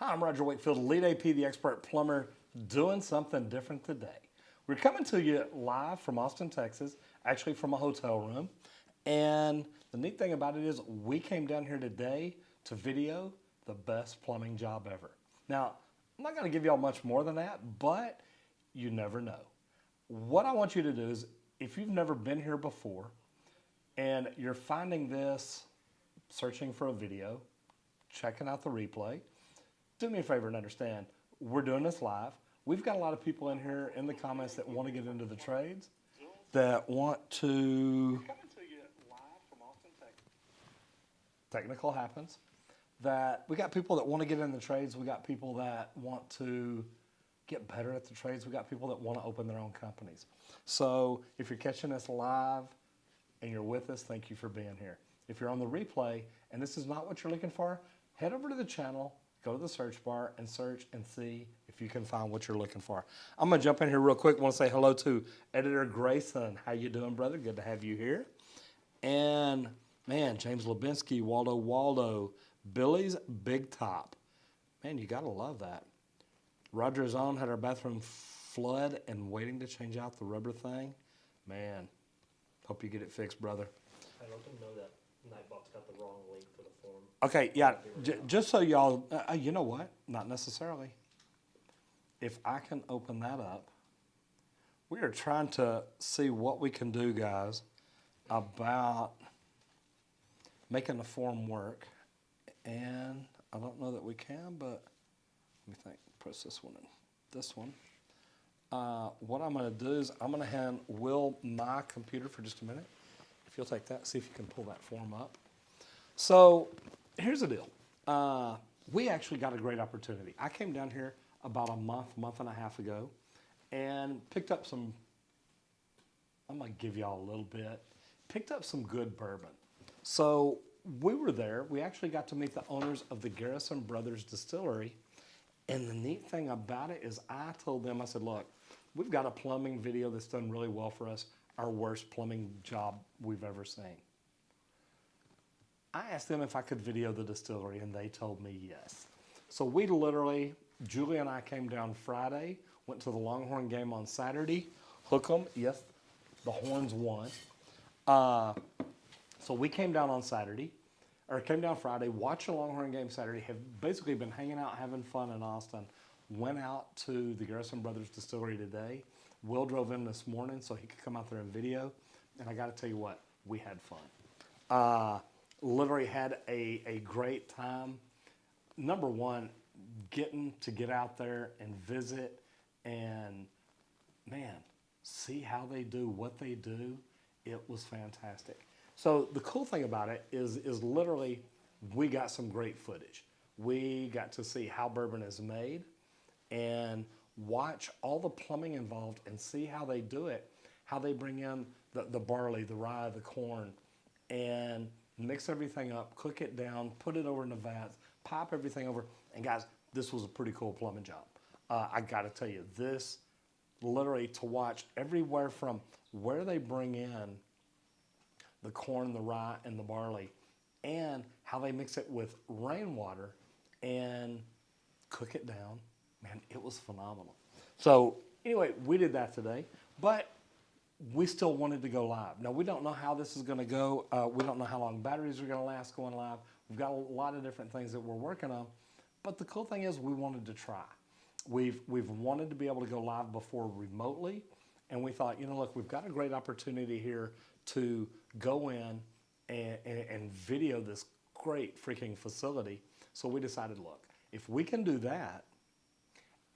Hi, I'm Roger Wakefield, lead AP, the expert plumber, doing something different today. We're coming to you live from Austin, Texas, actually from a hotel room. And the neat thing about it is we came down here today to video the best plumbing job ever. Now, I'm not going to give y'all much more than that, but you never know. What I want you to do is, if you've never been here before and you're finding this, searching for a video, checking out the replay, do me a favor and understand, we're doing this live. We've got a lot of people in here in the comments that want to get into the trades, that want to, technical happens, that we got people that want to get in the trades, we got people that want to get better at the trades, we got people that want to open their own companies. So if you're catching us live and you're with us, thank you for being here. If you're on the replay and this is not what you're looking for, head over to the channel, go to the search bar and search and see if you can find what you're looking for. I'm going to jump in here real quick. I want to say hello to Editor Grayson. How you doing, brother? Good to have you here. And, man, James Lubinsky, Waldo, Billy's Big Top. Man, you got to love that. Roger's on, had our bathroom flood and waiting to change out the rubber thing. Man, hope you get it fixed, brother. I let them know that Nightbot's got the wrong link for the form. Okay, yeah, just so y'all, you know what? Not necessarily. If I can open that up, we are trying to see what we can do, guys, about making the form work. And I don't know that we can, but let me think. Press this one and this one. What I'm going to do is I'm going to hand Will my computer for just a minute. If you'll take that, see if you can pull that form up. So here's the deal. We actually got a great opportunity. I came down here about a month and a half ago, and picked up some, I'm going to give y'all a little bit, picked up some good bourbon. So we were there. We actually got to meet the owners of the Garrison Brothers Distillery. And the neat thing about it is I told them, I said, look, we've got a plumbing video that's done really well for us, our worst plumbing job we've ever seen. I asked them if I could video the distillery, and they told me yes. So we literally, Julie and I came down Friday, went to the Longhorn game on Saturday, hook 'em, yes, the Horns won. So we came down on Saturday, or came down Friday, watched the Longhorn game Saturday, have basically been hanging out, having fun in Austin. Went out to the Garrison Brothers Distillery today. Will drove in this morning so he could come out there and video. And I got to tell you what, we had fun. Literally had a great time. Number one, getting to get out there and visit and, man, see how they do what they do. It was fantastic. So the cool thing about it is literally we got some great footage. We got to see how bourbon is made and watch all the plumbing involved and see how they do it, how they bring in the barley, the rye, the corn, and mix everything up, cook it down, put it over in the vats, pop everything over. And guys, this was a pretty cool plumbing job. I got to tell you, this literally to watch everywhere from where they bring in the corn, the rye, and the barley, and how they mix it with rainwater and cook it down. Man, it was phenomenal. So anyway, we did that today, but we still wanted to go live. Now, we don't know how this is going to go. We don't know how long batteries are going to last going live. We've got a lot of different things that we're working on, but the cool thing is we wanted to try. We've wanted to be able to go live before remotely, and we thought, you know, look, we've got a great opportunity here to go in and video this great freaking facility. So we decided, look, if we can do that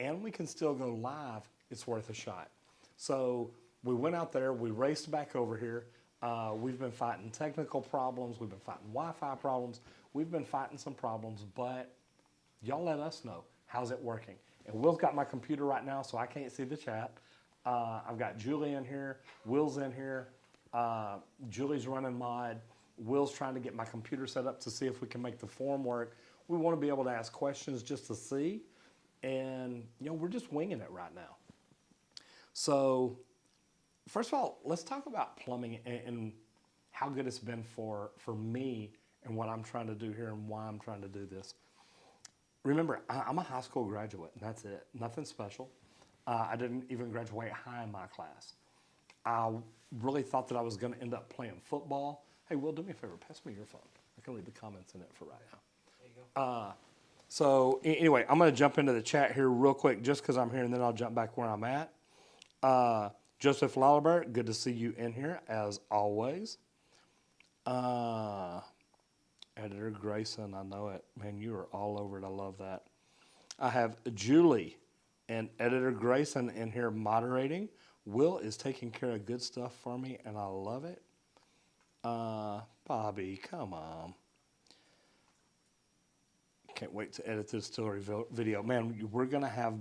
and we can still go live, it's worth a shot. So we went out there, we raced back over here. We've been fighting technical problems, we've been fighting Wi-Fi problems, we've been fighting some problems, but y'all let us know, how's it working? And Will's got my computer right now, so I can't see the chat. I've got Julie in here, Will's in here, Julie's running mod, Will's trying to get my computer set up to see if we can make the form work. We want to be able to ask questions just to see, and you know, we're just winging it right now. So first of all, let's talk about plumbing and how good it's been for me and what I'm trying to do here and why I'm trying to do this. remember, I'm a high school graduate, and that's it. Nothing special. I didn't even graduate high in my class. I really thought that I was going to end up playing football. Hey, Will, do me a favor. Pass me your phone. I can leave the comments in it for right now. There you go. So anyway, I'm going to jump into the chat here real quick just because I'm here, and then I'll jump back where I'm at. Joseph Lalibert, good to see you in here as always. Editor Grayson, I know it. Man, you are all over it. I love that. I have Julie and Editor Grayson in here moderating. Will is taking care of good stuff for me, and I love it. Bobby, come on. Can't wait to edit this Distillery video. Man, we're going to have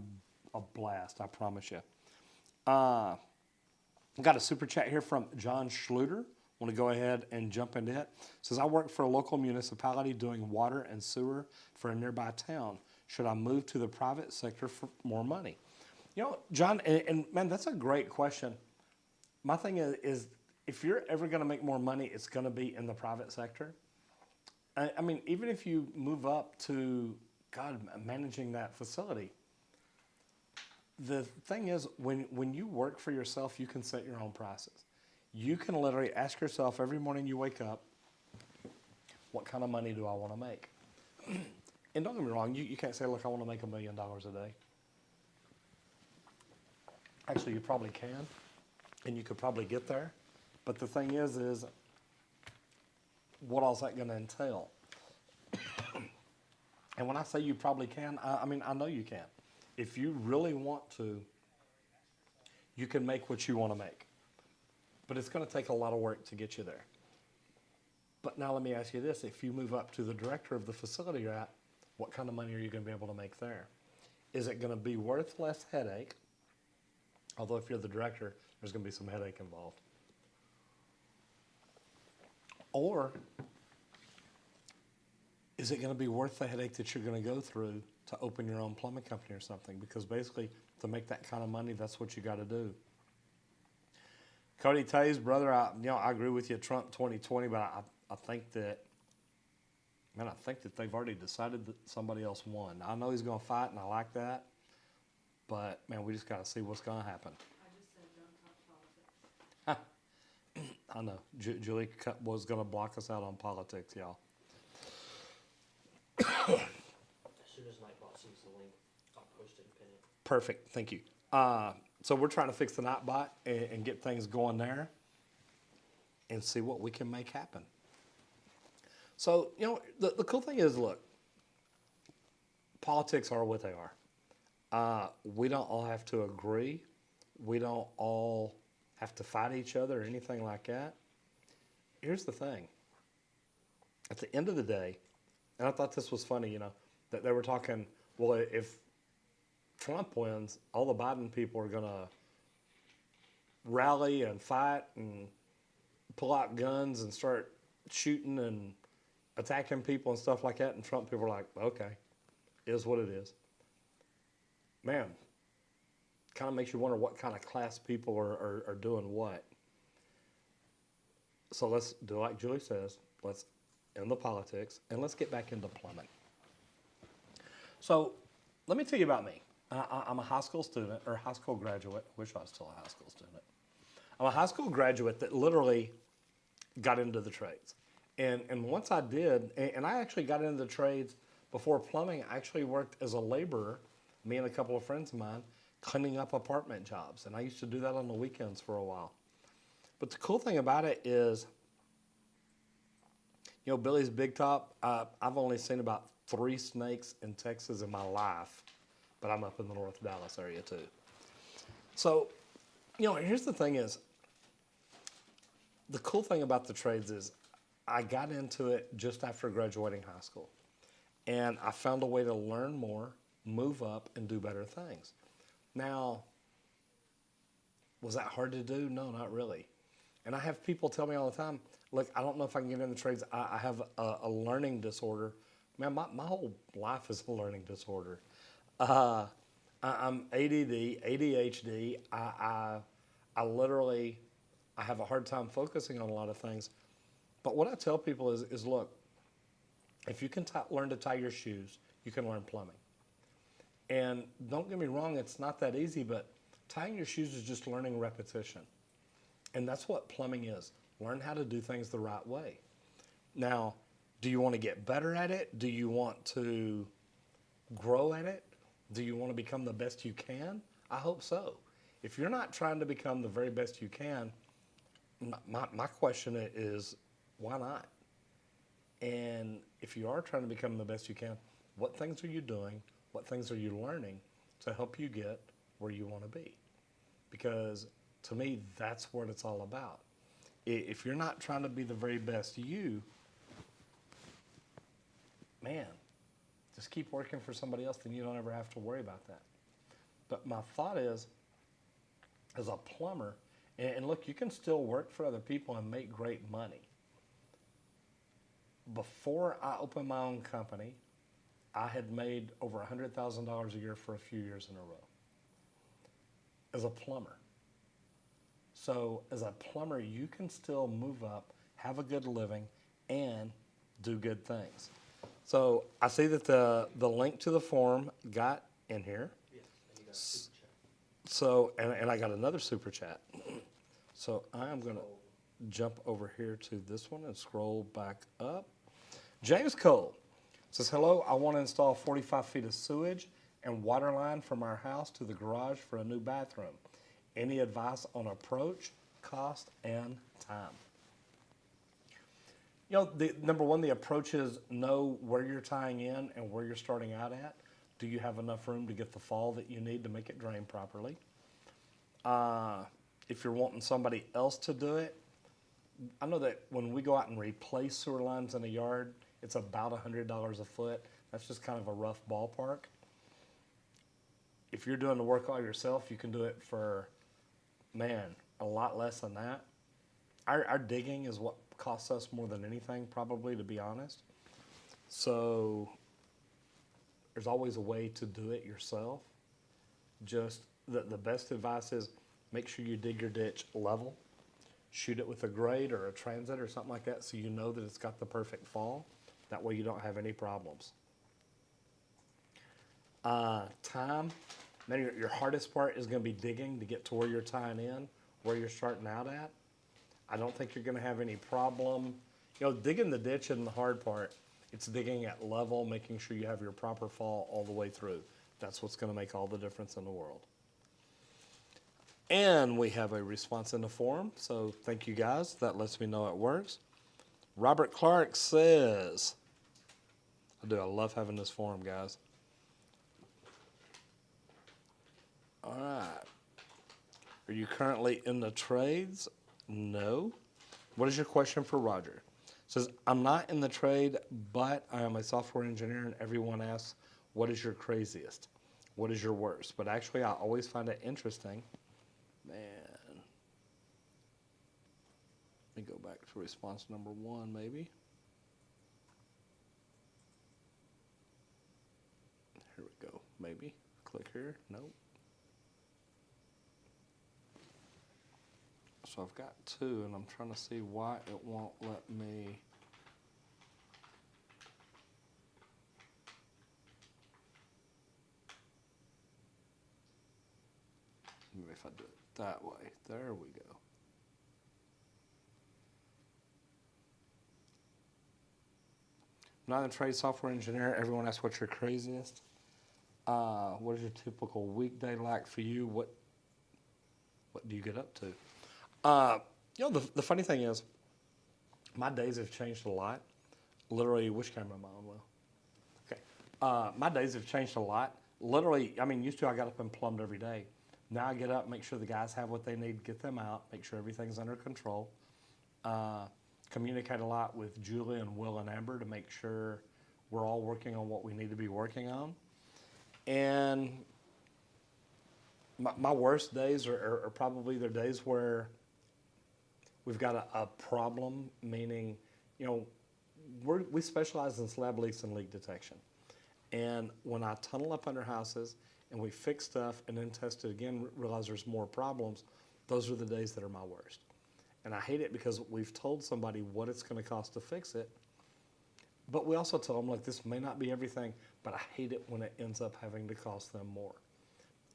a blast, I promise you. Got a super chat here from John Schluter. Want to go ahead and jump into it. Says, I work for a local municipality doing water and sewer for a nearby town. Should I move to the private sector for more money? You know, John, and man, that's a great question. My thing is if you're ever going to make more money, it's going to be in the private sector. I mean, even if you move up to, God, managing that facility, the thing is, when you work for yourself, you can set your own prices. You can literally ask yourself every morning you wake up, what kind of money do I want to make? And don't get me wrong, you can't say, look, I want to make $1 million a day. Actually, you probably can, and you could probably get there. But the thing is what all is that going to entail? And when I say you probably can, I mean, I know you can. If you really want to, you can make what you want to make. But it's going to take a lot of work to get you there. But now let me ask you this. If you move up to the director of the facility you're at, what kind of money are you going to be able to make there? Is it going to be worth less headache? Although if you're the director, there's going to be some headache involved. Or is it going to be worth the headache that you're going to go through to open your own plumbing company or something? Because basically, to make that kind of money, that's what you got to do. Cody Tays, brother, I agree with you, Trump 2020, but I think that, man, I think that they've already decided that somebody else won. I know he's going to fight, and I like that, but, man, we just got to see what's going to happen. I just said don't talk politics. I know. Julie was going to block us out on politics, y'all. As soon as Nightbot sees the link, I'll post it and pin it. Perfect. Thank you. So we're trying to fix the Nightbot and get things going there and see what we can make happen. So, the cool thing is, look, politics are what they are. We don't all have to agree. We don't all have to fight each other or anything like that. Here's the thing. At the end of the day, and I thought this was funny, that they were talking, well, if Trump wins, all the Biden people are going to rally and fight and pull out guns and start shooting and attacking people and stuff like that. And Trump people are like, okay, is what it is. Man, kind of makes you wonder what kind of class people are doing what. So let's do like Julie says, let's end the politics and let's get back into plumbing. So let me tell you about me. I'm a high school student, or high school graduate. I wish I was still a high school student. I'm a high school graduate that literally got into the trades. And once I did, and I actually got into the trades before plumbing. I actually worked as a laborer, me and a couple of friends of mine, cleaning up apartment jobs. And I used to do that on the weekends for a while. But the cool thing about it is, Billy's Big Top, I've only seen about 3 snakes in Texas in my life. But I'm up in the North Dallas area too. So, here's the thing is, the cool thing about the trades is I got into it just after graduating high school. And I found a way to learn more, move up, and do better things. Now, was that hard to do? No, not really. And I have people tell me all the time, look, I don't know if I can get in the trades. I have a learning disorder. Man, my whole life is a learning disorder. I'm ADD, ADHD. I literally, I have a hard time focusing on a lot of things. But what I tell people is look, If you can learn to tie your shoes, you can learn plumbing. And don't get me wrong, it's not that easy, but tying your shoes is just learning repetition. And that's what plumbing is. Learn how to do things the right way. Now, do you want to get better at it? Do you want to grow at it? Do you want to become the best you can? I hope so. If you're not trying to become the very best you can, my question is, why not? And if you are trying to become the best you can, what things are you doing? What things are you learning to help you get where you want to be? Because to me, that's what it's all about. If you're not trying to be the very best you, man, just keep working for somebody else, then you don't ever have to worry about that. But my thought is, as a plumber, and look, you can still work for other people and make great money. Before I opened my own company, I had made over $100,000 a year for a few years in a row as a plumber. So as a plumber, you can still move up, have a good living, and do good things. So I see that the link to the form got in here. Yes, and you got a super chat. So, and I got another super chat. So I'm going to jump over here to this one and scroll back up. James Cole says, hello, I want to install 45 feet of sewage and water line from our house to the garage for a new bathroom. Any advice on approach, cost, and time? You know, number one, the approach is know where you're tying in and where you're starting out at. Do you have enough room to get the fall that you need to make it drain properly? If you're wanting somebody else to do it, I know that when we go out and replace sewer lines in a yard, it's about $100 a foot. That's just kind of a rough ballpark. If you're doing the work all yourself, you can do it for, man, a lot less than that. Our digging is what costs us more than anything, probably, to be honest. So there's always a way to do it yourself. Just the best advice is make sure you dig your ditch level. Shoot it with a grade or a transit or something like that so you know that it's got the perfect fall. That way you don't have any problems. Time. Now your hardest part is going to be digging to get to where you're tying in, where you're starting out at. I don't think you're going to have any problem. You know, digging the ditch isn't the hard part. It's digging at level, making sure you have your proper fall all the way through. That's what's going to make all the difference in the world. And we have a response in the forum, so thank you guys. That lets me know it works. Robert Clark says, I love having this forum, guys. All right. Are you currently in the trades? No. What is your question for Roger? It says, I'm not in the trade, but I am a software engineer, and everyone asks, what is your craziest? What is your worst? But actually, I always find it interesting. Man. Let me go back to response number 1, maybe. Here we go. Maybe. Click here. Nope. So I've got 2, and I'm trying to see why it won't let me. Maybe if I do it that way. There we go. Not a trade software engineer. Everyone asks what's your craziest. What is your typical weekday like for you? What do you get up to? You know, the funny thing is, my days have changed a lot. Literally, which camera am I on, Will? Okay. My days have changed a lot. Literally, I mean, used to I got up and plumbed every day. Now I get up, make sure the guys have what they need, get them out, make sure everything's under control. Communicate a lot with Julie and Will and Amber to make sure we're all working on what we need to be working on. And my worst days are probably the days where we've got a problem, meaning, you know, we specialize in slab leaks and leak detection. And when I tunnel up under houses and we fix stuff and then test it again, realize there's more problems, those are the days that are my worst. And I hate it because we've told somebody what it's going to cost to fix it, But we also tell them, like, this may not be everything, but I hate it when it ends up having to cost them more.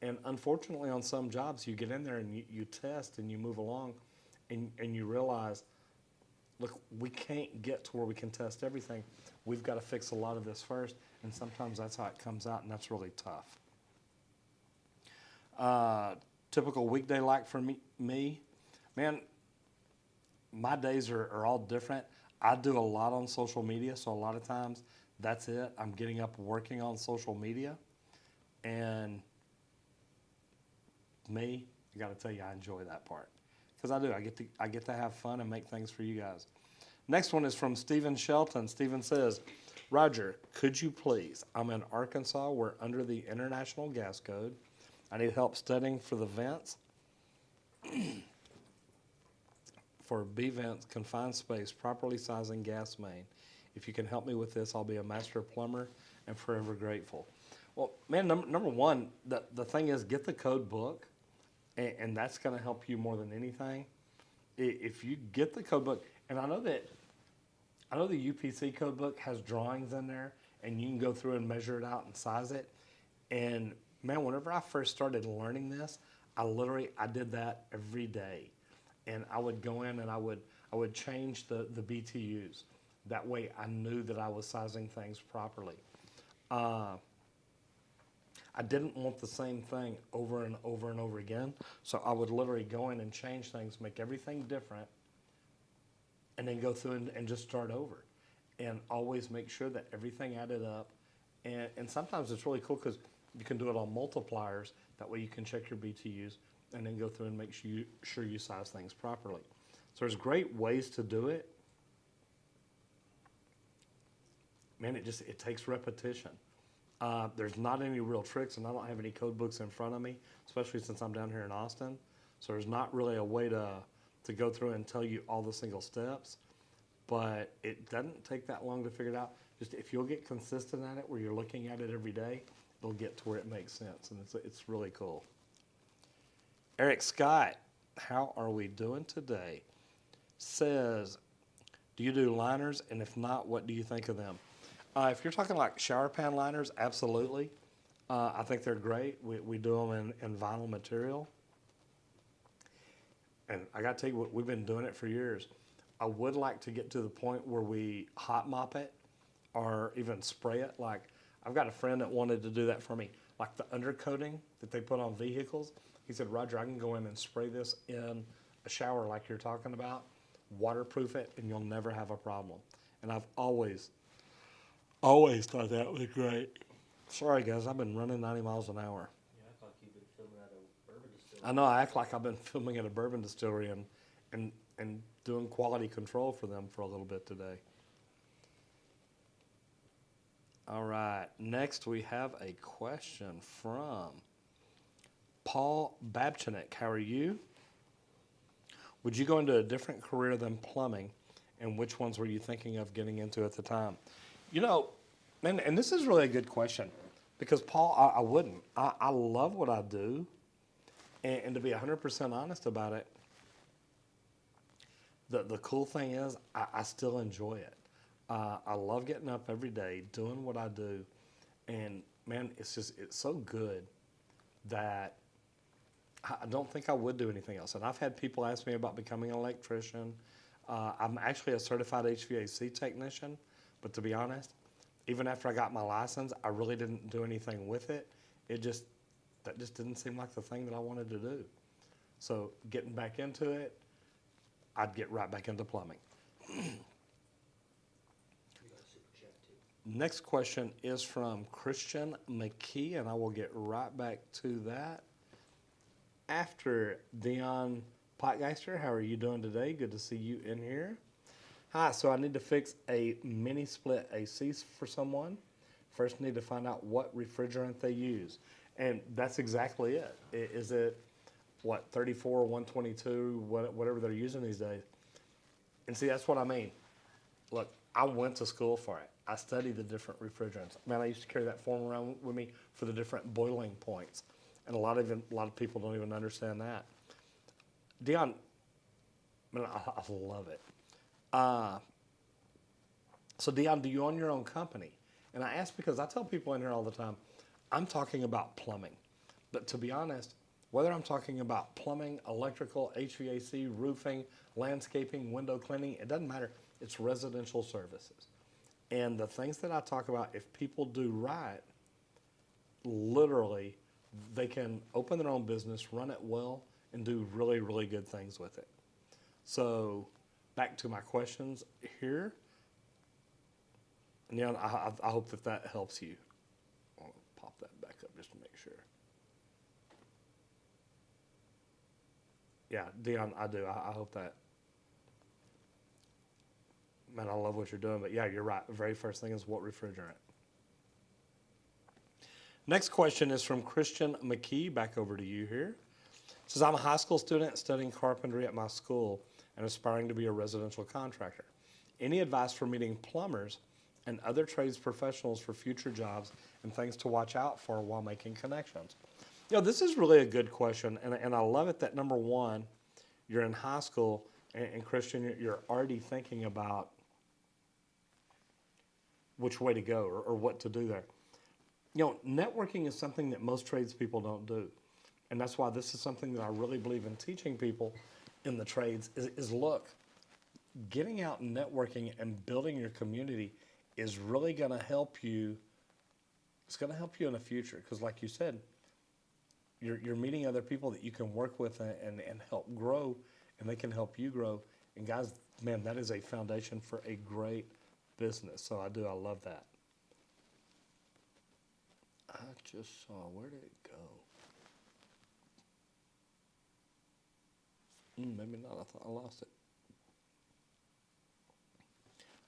And unfortunately, on some jobs, you get in there and you test and you move along and you realize, look, we can't get to where we can test everything. We've got to fix a lot of this first. And sometimes that's how it comes out, and that's really tough. Typical weekday like for me, man, my days are all different. I do a lot on social media, so a lot of times that's it. I'm getting up working on social media, and me, I got to tell you, I enjoy that part because I do. I get to have fun and make things for you guys. Next one is from Stephen Shelton. Stephen says, Roger, could you please? I'm in Arkansas. We're under the International Gas Code. I need help studying for the vents. For B vents, confined space, properly sizing gas main. If you can help me with this, I'll be a master plumber and forever grateful. Well, man, number one, the thing is, get the code book, and that's going to help you more than anything. If you get the code book, and I know the UPC code book has drawings in there, and you can go through and measure it out and size it. And man, whenever I first started learning this, I did that every day. And I would go in and I would change the BTUs. That way I knew that I was sizing things properly. I didn't want the same thing over and over and over again. So I would literally go in and change things, make everything different, and then go through and just start over. And always make sure that everything added up. And sometimes it's really cool because you can do it on multipliers. That way you can check your BTUs and then go through and make sure you size things properly. So there's great ways to do it. Man, it takes repetition. There's not any real tricks, and I don't have any code books in front of me, especially since I'm down here in Austin. So there's not really a way to go through and tell you all the single steps, but it doesn't take that long to figure it out. Just if you'll get consistent at it, where you're looking at it every day, it'll get to where it makes sense, and it's really cool. Eric Scott, how are we doing today? Says, do you do liners? And if not, what do you think of them? If you're talking like shower pan liners, absolutely. I think they're great. We do them in vinyl material. And I got to tell you, we've been doing it for years. I would like to get to the point where we hot mop it or even spray it. Like, I've got a friend that wanted to do that for me. Like the undercoating that they put on vehicles. He said, Roger, I can go in and spray this in a shower like you're talking about, waterproof it, and you'll never have a problem. And I've always thought that was great. Sorry, guys, I've been running 90 miles an hour. You act like you've been filming at a bourbon distillery. I know, I act like I've been filming at a bourbon distillery and doing quality control for them for a little bit today. All right, next we have a question from Paul Babchinek. How are you? Would you go into a different career than plumbing, and which ones were you thinking of getting into at the time? You know, and this is really a good question, because Paul, I wouldn't. I love what I do, and to be 100% honest about it, the cool thing is I still enjoy it. I love getting up every day, doing what I do, and man, it's so good that I don't think I would do anything else. And I've had people ask me about becoming an electrician. I'm actually a certified HVAC technician, but to be honest, even after I got my license, I really didn't do anything with it. That just didn't seem like the thing that I wanted to do. So getting back into it, I'd get right back into plumbing. Next question is from Christian McKee, and I will get right back to that after Dion Potgeister. How are you doing today? Good to see you in here. Hi, so I need to fix a mini split AC for someone. First, need to find out what refrigerant they use. And that's exactly it. Is it, 34, 122, whatever they're using these days? And see, that's what I mean. Look, I went to school for it. I studied the different refrigerants. Man, I used to carry that form around with me for the different boiling points. And a lot of people don't even understand that. Dion, man, I love it. So Dion, do you own your own company? And I ask because I tell people in here all the time, I'm talking about plumbing. But to be honest, whether I'm talking about plumbing, electrical, HVAC, roofing, landscaping, window cleaning, it doesn't matter. It's residential services. And the things that I talk about, if people do right, literally, they can open their own business, run it well, and do really, really good things with it. So back to my questions here. And yeah, I hope that that helps you. I'll pop that back up just to make sure. Yeah, Dion, I do. I hope that. Man, I love what you're doing, but yeah, you're right. The very first thing is what refrigerant. Next question is from Christian McKee. Back over to you here. It says, I'm a high school student studying carpentry at my school and aspiring to be a residential contractor. Any advice for meeting plumbers and other trades professionals for future jobs and things to watch out for while making connections? You know, this is really a good question, and I love it that, number one, you're in high school, and Christian, you're already thinking about which way to go or what to do there. You know, networking is something that most tradespeople don't do, and that's why this is something that I really believe in teaching people in the trades is look, getting out and networking and building your community is really going to help you. It's going to help you in the future because, like you said, you're meeting other people that you can work with and help grow, and they can help you grow. And guys, man, that is a foundation for a great business. So I love that. I just saw, where did it go? Maybe not. I thought I lost it.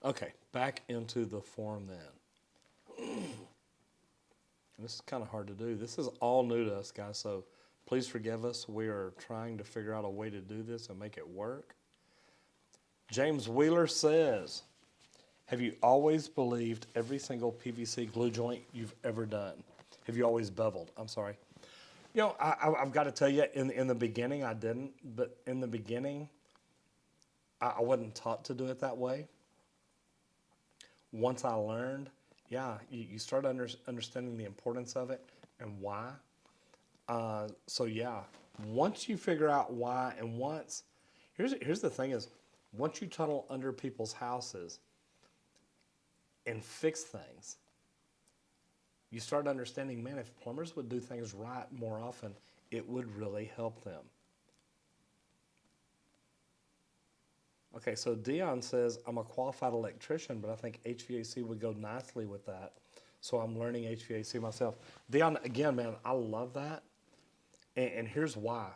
Okay, back into the form then. This is kind of hard to do. This is all new to us, guys, so please forgive us. We are trying to figure out a way to do this and make it work. James Wheeler says, have you always believed every single PVC glue joint you've ever done? Have you always beveled? I'm sorry. You know, I've got to tell you, in the beginning I didn't, but in the beginning I wasn't taught to do it that way. Once I learned, yeah, you start understanding the importance of it and why. So yeah, once you figure out why, and here's the thing is, once you tunnel under people's houses and fix things, you start understanding, man, if plumbers would do things right more often, it would really help them. Okay, so Dion says, I'm a qualified electrician, but I think HVAC would go nicely with that. So I'm learning HVAC myself. Dion, again, man, I love that. And here's why.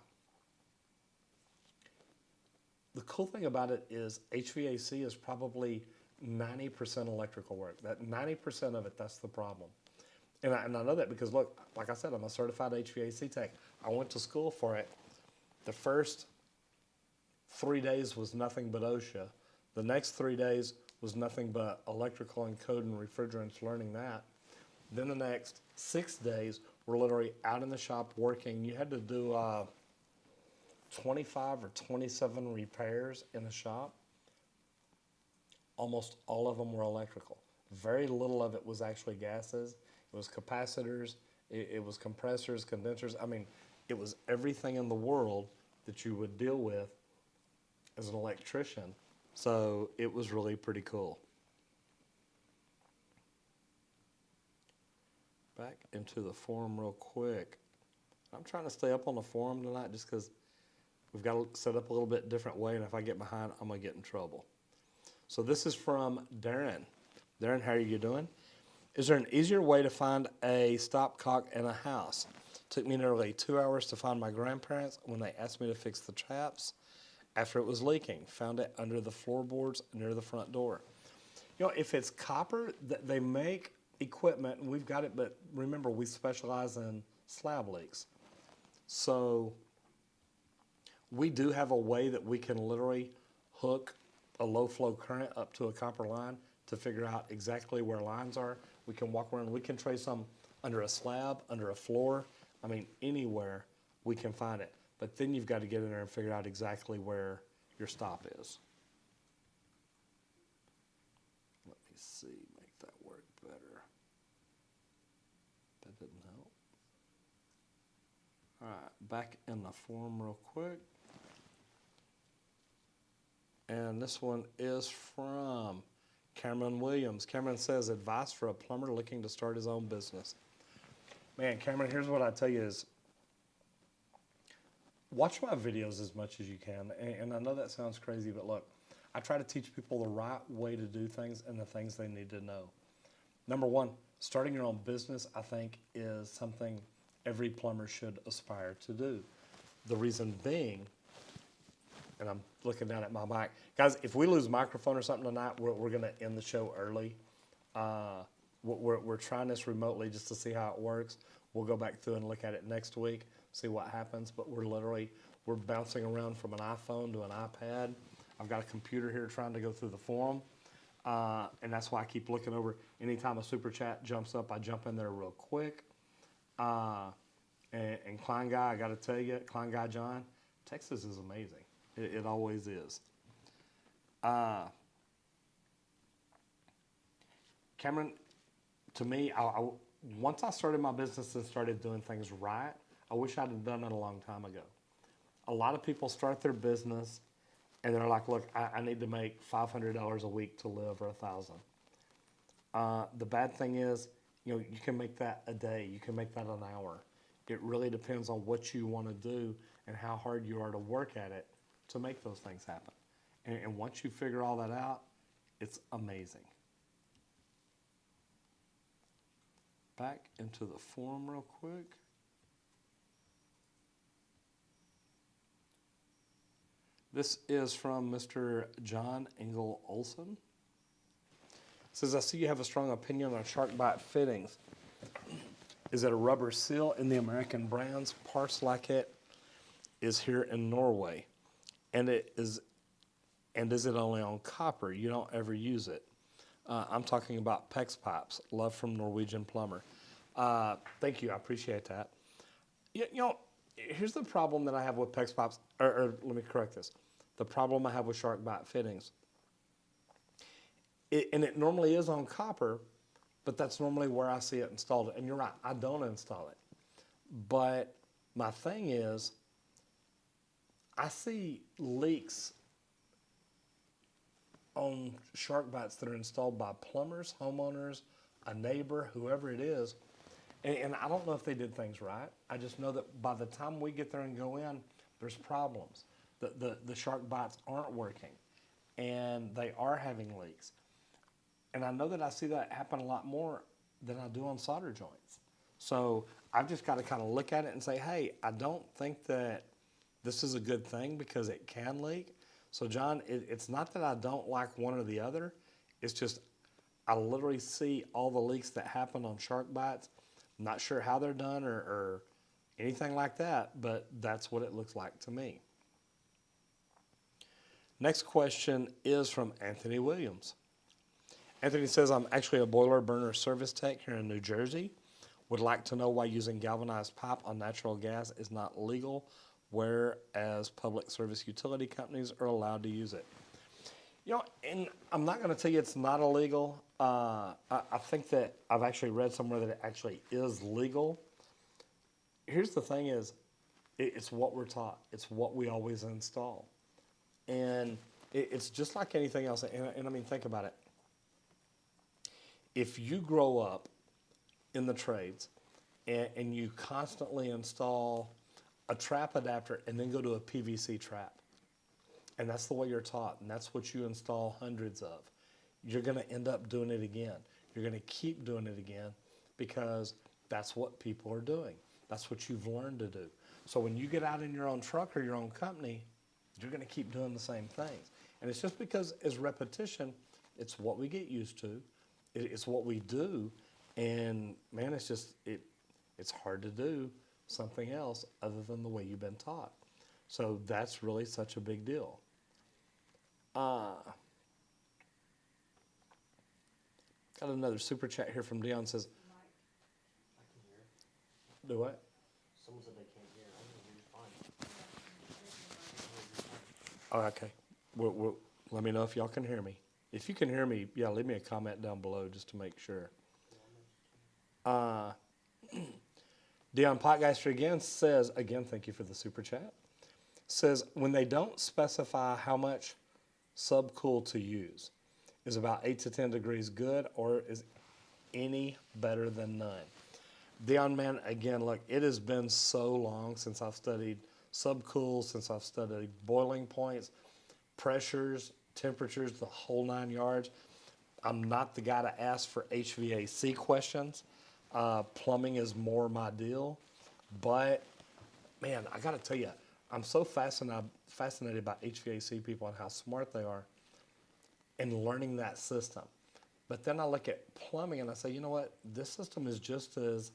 The cool thing about it is HVAC is probably 90% electrical work. That 90% of it, that's the problem. And I know that because, look, like I said, I'm a certified HVAC tech. I went to school for it. The first 3 days was nothing but OSHA. The next 3 days was nothing but electrical and code and refrigerants, learning that. Then the next 6 days were literally out in the shop working. You had to do 25 or 27 repairs in the shop. Almost all of them were electrical. Very little of it was actually gases. It was capacitors, it was compressors, condensers. I mean, it was everything in the world that you would deal with as an electrician. So it was really pretty cool. Back into the forum real quick. I'm trying to stay up on the forum tonight just because we've got to set up a little bit different way, and if I get behind, I'm going to get in trouble. So this is from Darren. Darren, how are you doing? Is there an easier way to find a stopcock in a house? Took me nearly 2 hours to find my grandparents when they asked me to fix the taps after it was leaking. Found it under the floorboards near the front door. You know, if it's copper, they make equipment, and we've got it, but remember, we specialize in slab leaks. So we do have a way that we can literally hook a low flow current up to a copper line to figure out exactly where lines are. We can walk around, we can trace them under a slab, under a floor. I mean, anywhere we can find it. But then you've got to get in there and figure out exactly where your stop is. Let me see, make that work better. That didn't help. All right, back in the form real quick. And this one is from Cameron Williams. Cameron says, advice for a plumber looking to start his own business. Man, Cameron, here's what I tell you is, watch my videos as much as you can. And I know that sounds crazy, but look, I try to teach people the right way to do things and the things they need to know. Number one, starting your own business, I think, is something every plumber should aspire to do. The reason being, and I'm looking down at my mic. Guys, if we lose microphone or something tonight, we're going to end the show early. We're trying this remotely just to see how it works. We'll go back through and look at it next week, see what happens. But we're bouncing around from an iPhone to an iPad. I've got a computer here trying to go through the forum. And that's why I keep looking over. Anytime a super chat jumps up, I jump in there real quick. And Klein Guy, I got to tell you, Klein Guy John, Texas is amazing. It always is. Cameron, to me, once I started my business and started doing things right, I wish I'd have done it a long time ago. A lot of people start their business and they're like, look, I need to make $500 a week to live, or $1,000. The bad thing is, you can make that a day. You can make that an hour. It really depends on what you want to do and how hard you are to work at it to make those things happen. And once you figure all that out, it's amazing. Back into the forum real quick. This is from Mr. John Engel Olson. It says, I see you have a strong opinion on shark bite fittings. Is it a rubber seal in the American brands? Parts like it is here in Norway. And is it only on copper? You don't ever use it. I'm talking about PEX pipes. Love from Norwegian Plumber. Thank you. I appreciate that. Here's the problem that I have with PEX pipes. Or let me correct this. The problem I have with shark bite fittings. It normally is on copper, but that's normally where I see it installed. And you're right, I don't install it. But my thing is, I see leaks on shark bites that are installed by plumbers, homeowners, a neighbor, whoever it is. And I don't know if they did things right. I just know that by the time we get there and go in, there's problems. The shark bites aren't working, and they are having leaks. And I know that I see that happen a lot more than I do on solder joints. So I've just got to kind of look at it and say, hey, I don't think that this is a good thing because it can leak. So John, it's not that I don't like one or the other. It's just I literally see all the leaks that happen on shark bites. I'm not sure how they're done or anything like that, but that's what it looks like to me. Next question is from Anthony Williams. Anthony says, I'm actually a boiler burner service tech here in New Jersey. Would like to know why using galvanized pipe on natural gas is not legal, whereas public service utility companies are allowed to use it. And I'm not going to tell you it's not illegal. I think that I've actually read somewhere that it actually is legal. Here's the thing is, it's what we're taught. It's what we always install. And it's just like anything else. And I mean, think about it. If you grow up in the trades and you constantly install a trap adapter and then go to a PVC trap, and that's the way you're taught, and that's what you install hundreds of, you're going to end up doing it again. You're going to keep doing it again because that's what people are doing. That's what you've learned to do. So when you get out in your own truck or your own company, you're going to keep doing the same things. And it's just because it's repetition, it's what we get used to. It's what we do. And man, it's just, it's hard to do something else other than the way you've been taught. So that's really such a big deal. Got another super chat here from Dion says, I can hear it. do what? Someone said they can't hear. I can hear you fine. Oh, okay. Let me know if y'all can hear me. If you can hear me, yeah, leave me a comment down below just to make sure. Dion Potgeister again says, again, thank you for the super chat, says, when they don't specify how much subcool to use, is about 8 to 10 degrees good, or is any better than none? Dion, man, again, look, it has been so long since I've studied subcool, since I've studied boiling points, pressures, temperatures, the whole 9 yards. I'm not the guy to ask for HVAC questions. Plumbing is more my deal. But, man, I got to tell you, I'm so fascinated by HVAC people and how smart they are in learning that system. But then I look at plumbing and I say, you know what? This system is just as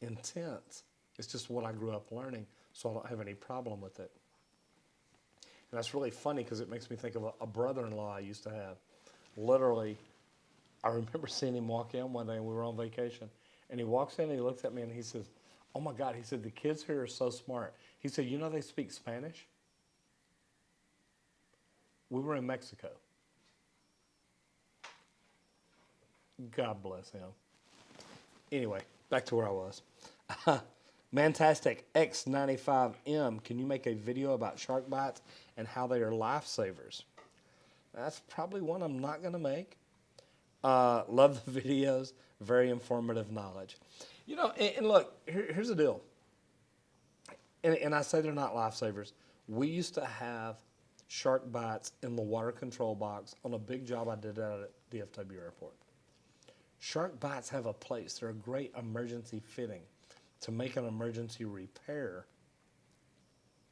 intense. It's just what I grew up learning, so I don't have any problem with it. And that's really funny because it makes me think of a brother-in-law I used to have. Literally, I remember seeing him walk in one day and we were on vacation. And he walks in and he looks at me and he says, oh my God, he said, the kids here are so smart. He said, you know they speak Spanish? We were in Mexico. God bless him. Anyway, back to where I was. Mantastic X95M, can you make a video about shark bites and how they are lifesavers? That's probably one I'm not going to make. Love the videos. Very informative knowledge. You know, and look, here's the deal. And I say they're not lifesavers. We used to have shark bites in the water control box on a big job I did out at DFW Airport. Shark bites have a place. They're a great emergency fitting to make an emergency repair.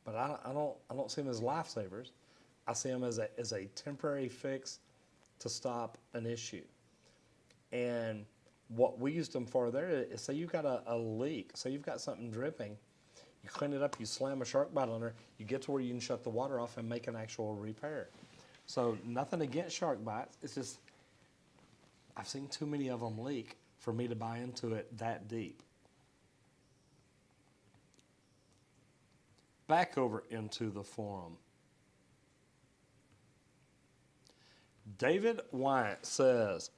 But I don't see them as lifesavers. I see them as a temporary fix to stop an issue. And what we used them for there is, say you've got a leak, say you've got something dripping, you clean it up, you slam a shark bite on there, you get to where you can shut the water off and make an actual repair. So nothing against shark bites. It's just I've seen too many of them leak for me to buy into it that deep. Back over into the forum. David Wyatt says,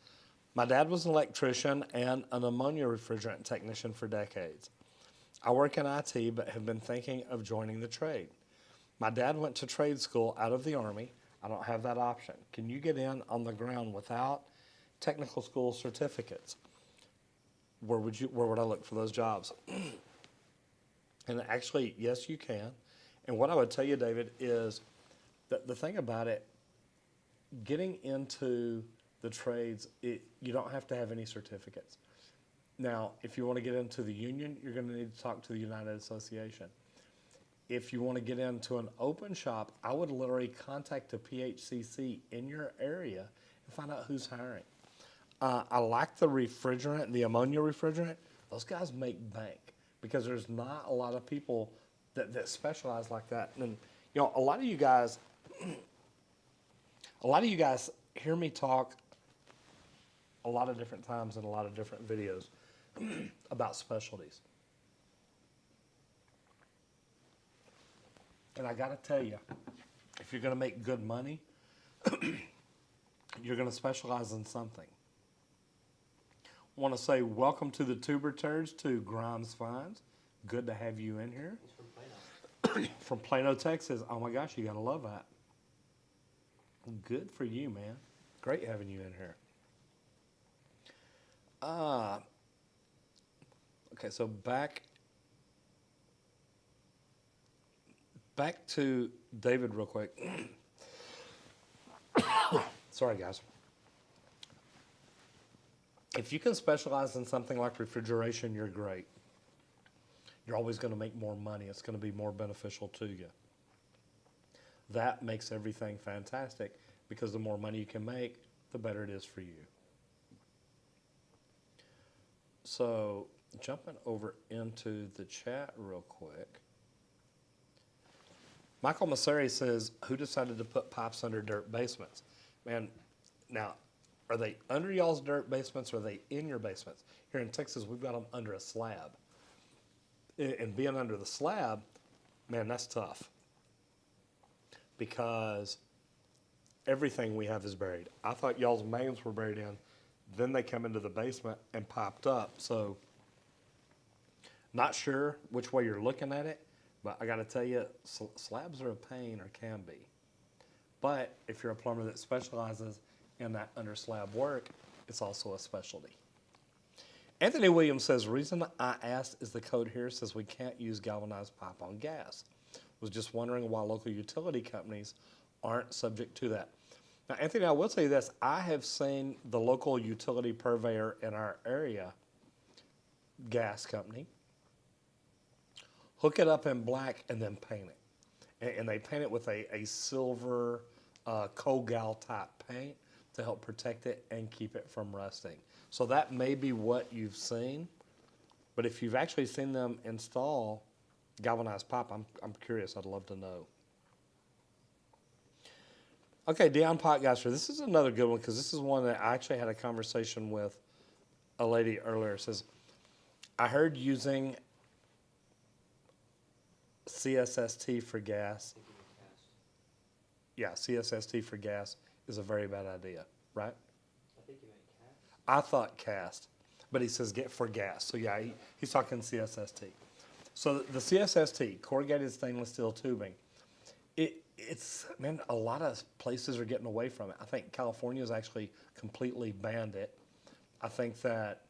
my dad was an electrician and an ammonia refrigerant technician for decades. I work in IT but have been thinking of joining the trade. My dad went to trade school out of the Army. I don't have that option. Can you get in on the ground without technical school certificates? Where would I look for those jobs? And actually, yes, you can. And what I would tell you, David, is that the thing about it, getting into the trades, you don't have to have any certificates. Now, if you want to get into the union, you're going to need to talk to the United Association. If you want to get into an open shop, I would literally contact a PHCC in your area and find out who's hiring. I like the refrigerant, the ammonia refrigerant. Those guys make bank because there's not a lot of people that specialize like that. And you know, a lot of you guys hear me talk a lot of different times in a lot of different videos about specialties. And I got to tell you, if you're going to make good money, you're going to specialize in something. I want to say welcome to the Tuber Turds to Grimes Finds. Good to have you in here. It's from Plano. From Plano, Texas. Oh my gosh, you got to love that. Good for you, man. Great having you in here. Okay, so back to David real quick. Sorry, guys. If you can specialize in something like refrigeration, you're great. You're always going to make more money. It's going to be more beneficial to you. That makes everything fantastic because the more money you can make, the better it is for you. So, jumping over into the chat real quick. Michael Masseri says, who decided to put pipes under dirt basements? Man, now, are they under y'all's dirt basements or are they in your basements? Here in Texas, we've got them under a slab. And being under the slab, man, that's tough. Because everything we have is buried. I thought y'all's mains were buried in. Then they come into the basement and popped up. So not sure which way you're looking at it, but I got to tell you, slabs are a pain, or can be. But if you're a plumber that specializes in that under slab work, it's also a specialty. Anthony Williams says, reason I asked is the code here says we can't use galvanized pipe on gas. Was just wondering why local utility companies aren't subject to that. Now, Anthony, I will tell you this. I have seen the local utility purveyor in our area, gas company, hook it up in black and then paint it. And they paint it with a silver Kogal type paint to help protect it and keep it from rusting. So that may be what you've seen, but if you've actually seen them install galvanized pipe, I'm curious. I'd love to know. Okay, Deion Potgeister, this is another good one because this is one that I actually had a conversation with a lady earlier. It says, I heard using CSST for gas. Yeah, CSST for gas is a very bad idea, right? I think you meant cast. I thought cast, but he says get for gas. So yeah, he's talking CSST. So the CSST, corrugated stainless steel tubing, it's, man, a lot of places are getting away from it. I think California's actually completely banned it. I think that,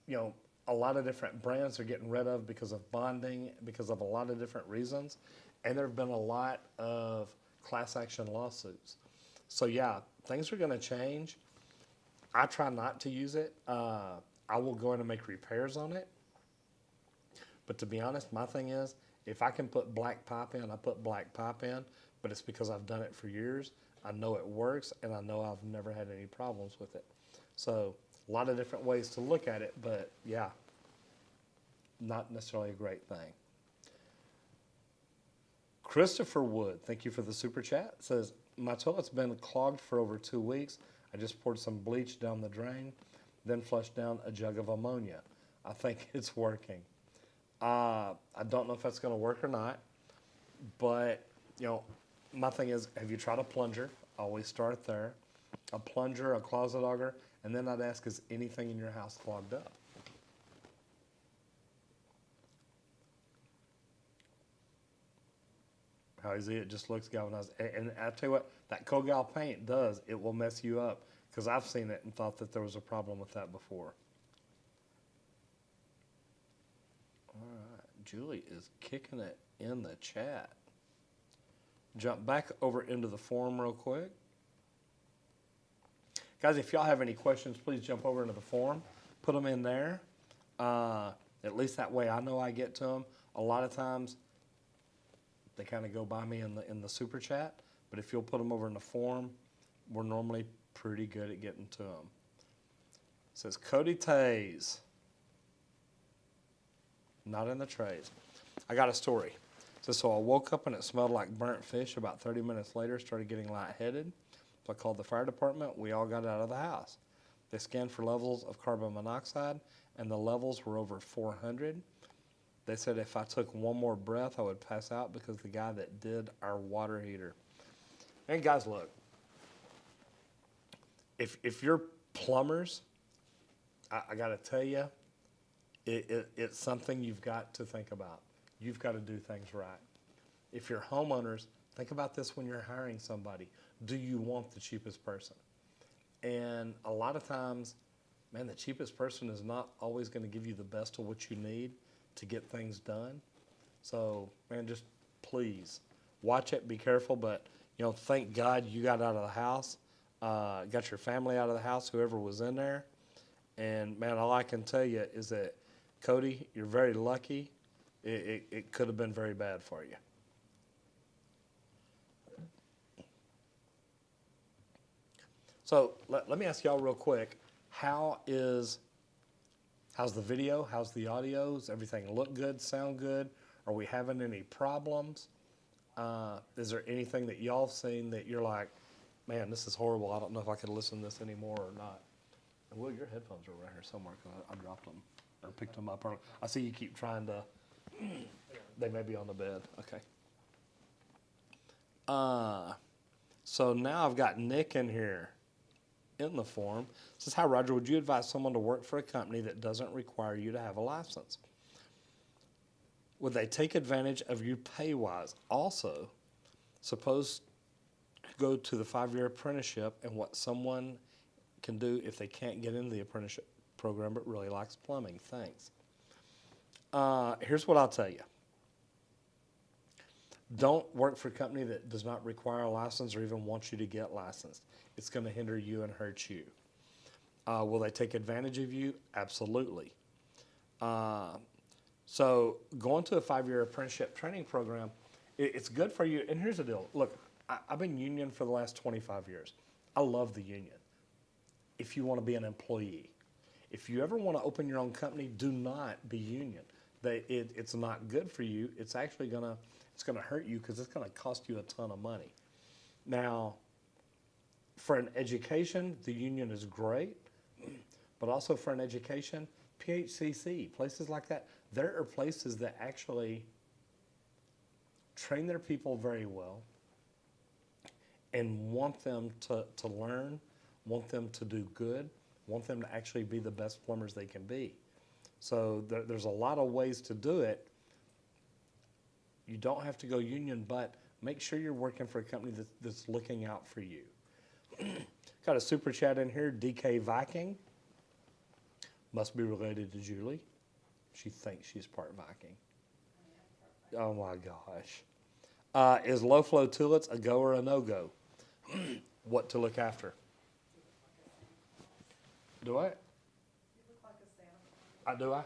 you know, a lot of different brands are getting rid of because of bonding, because of a lot of different reasons. And there have been a lot of class action lawsuits. So yeah, things are going to change. I try not to use it. I will go in and make repairs on it. But to be honest, my thing is, if I can put black pipe in, I put black pipe in, but it's because I've done it for years. I know it works, and I know I've never had any problems with it. So a lot of different ways to look at it, but yeah, not necessarily a great thing. Christopher Wood, thank you for the super chat, says, my toilet's been clogged for over 2 weeks. I just poured some bleach down the drain, then flushed down a jug of ammonia. I think it's working. I don't know if that's going to work or not, but, you know, my thing is, have you tried a plunger? Always start there. A plunger, a closet auger, and then I'd ask, is anything in your house clogged up? How easy it just looks galvanized. And I tell you what, that Kogal paint does, it will mess you up, because I've seen it and thought that there was a problem with that before. All right, Julie is kicking it in the chat. Jump back over into the forum real quick. Guys, if y'all have any questions, please jump over into the forum. Put them in there. At least that way I know I get to them. A lot of times they kind of go by me in the super chat, but if you'll put them over in the forum, we're normally pretty good at getting to them. It says Cody Tays. Not in the trays. I got a story. So I woke up and it smelled like burnt fish. About 30 minutes later, started getting lightheaded. So I called the fire department. We all got out of the house. They scanned for levels of carbon monoxide, and the levels were over 400. They said if I took one more breath, I would pass out because the guy that did our water heater. And guys, look, if you're plumbers, I got to tell you, it's something you've got to think about. You've got to do things right. If you're homeowners, think about this when you're hiring somebody. Do you want the cheapest person? And a lot of times, man, the cheapest person is not always going to give you the best of what you need to get things done. So, man, just please watch it, be careful, but, you know, thank God you got out of the house, got your family out of the house, whoever was in there. And, man, all I can tell you is that, Cody, you're very lucky. It could have been very bad for you. So let me ask y'all real quick, how's the video? How's the audio? Does everything look good, sound good? Are we having any problems? Is there anything that y'all have seen that you're like, man, this is horrible. I don't know if I could listen to this anymore or not. And Will, your headphones are right here somewhere because I dropped them or picked them up. I see you keep trying to. They may be on the bed. Okay. So now I've got Nick in here in the form. It says, hi, Roger, would you advise someone to work for a company that doesn't require you to have a license? Would they take advantage of you pay-wise? Also, suppose go to the 5-year apprenticeship and what someone can do if they can't get into the apprenticeship program but really likes plumbing. Thanks. Here's what I'll tell you. Don't work for a company that does not require a license or even wants you to get licensed. It's going to hinder you and hurt you. Will they take advantage of you? Absolutely. So going to a 5-year apprenticeship training program, it's good for you. And here's the deal. Look, I've been union for the last 25 years. I love the union. If you want to be an employee. If you ever want to open your own company, do not be union. It's not good for you. It's actually going to hurt you because it's going to cost you a ton of money. Now, for an education, the union is great, but also for an education, PHCC, places like that, there are places that actually train their people very well and want them to learn, want them to do good, want them to actually be the best plumbers they can be. So there's a lot of ways to do it. You don't have to go union, but make sure you're working for a company that's looking out for you. Got a super chat in here, DK Viking. Must be related to Julie. She thinks she's part Viking. Oh my gosh. Is low flow toilets a go or a no-go? What to look after? Do I? You look like a Santa Claus. Do I? Always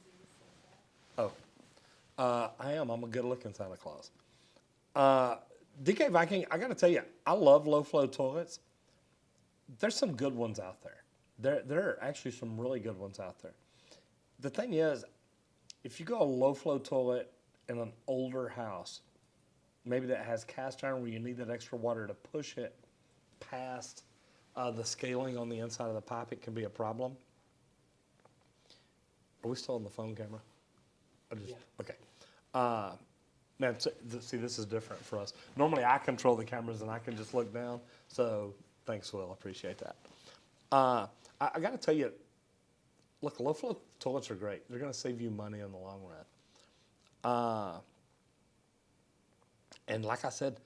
says that. I am. I'm a good-looking Santa Claus. DK Viking, I got to tell you, I love low-flow toilets. There's some good ones out there. There are actually some really good ones out there. The thing is, if you go a low-flow toilet in an older house, maybe that has cast iron where you need that extra water to push it past the scaling on the inside of the pipe, it can be a problem. Are we still on the phone camera? Yeah. Okay. Now, see, this is different for us. Normally, I control the cameras and I can just look down. So, thanks, Will. I appreciate that. I got to tell you, look, low-flow toilets are great. They're going to save you money in the long run. And like I said,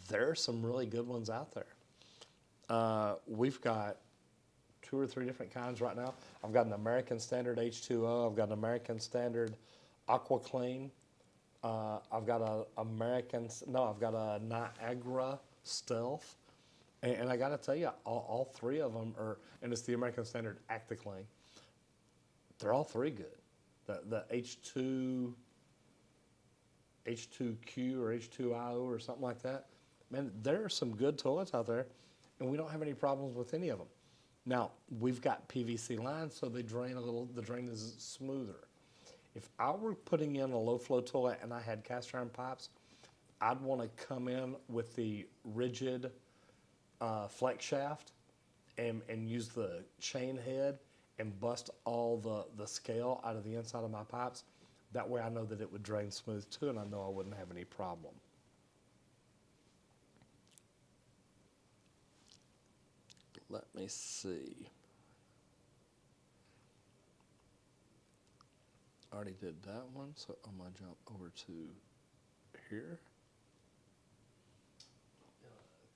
there are some really good ones out there. We've got 2 or 3 different kinds right now. I've got an American Standard H2O. I've got an American Standard AquaClean. I've got a Niagara Stealth. And I got to tell you, all 3 of them are, and it's the American Standard ActiClean. They're all 3 good. The H2Q or H2IO or something like that. Man, there are some good toilets out there, and we don't have any problems with any of them. Now, we've got PVC lines, so they drain the drain is smoother. If I were putting in a low-flow toilet and I had cast iron pipes, I'd want to come in with the rigid flex shaft and use the chain head and bust all the scale out of the inside of my pipes. That way I know that it would drain smooth too, and I know I wouldn't have any problem. Let me see. I already did that one, so I'm going to jump over to here.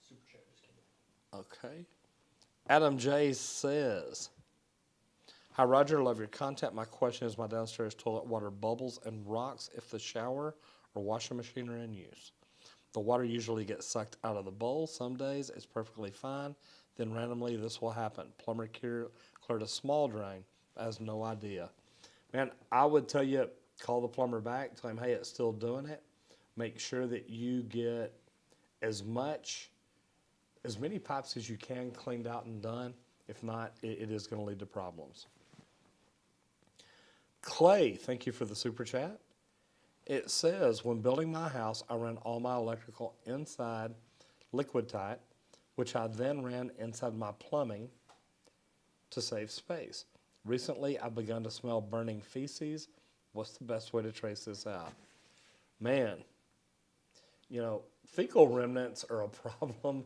Super chat just came in. Okay. Adam J says, hi, Roger, love your content. My question is, my downstairs toilet water bubbles and rocks if the shower or washing machine are in use. The water usually gets sucked out of the bowl. Some days it's perfectly fine. Then randomly this will happen. Plumber cleared a small drain. I has no idea. Man, I would tell you, call the plumber back, tell him, hey, it's still doing it. Make sure that you get as many pipes as you can cleaned out and done. If not, it is going to lead to problems. Clay, thank you for the super chat. It says, when building my house, I ran all my electrical inside liquid tight, which I then ran inside my plumbing to save space. Recently, I've begun to smell burning feces. What's the best way to trace this out? Man, You know, fecal remnants are a problem.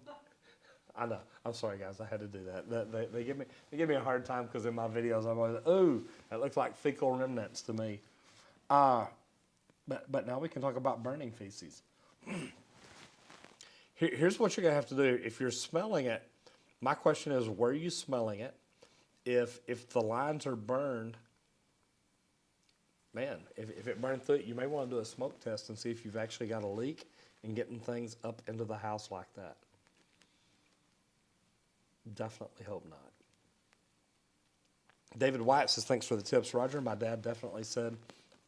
I know. I'm sorry, guys. I had to do that. They give me a hard time because in my videos I'm always, ooh, that looks like fecal remnants to me. But now we can talk about burning feces. Here's what you're gonna have to do if you're smelling it. My question is, where are you smelling it? If the lines are burned, man, if it burned through it, you may want to do a smoke test and see if you've actually got a leak and getting things up into the house like that. Definitely hope not. David White says, thanks for the tips, Roger. My dad definitely said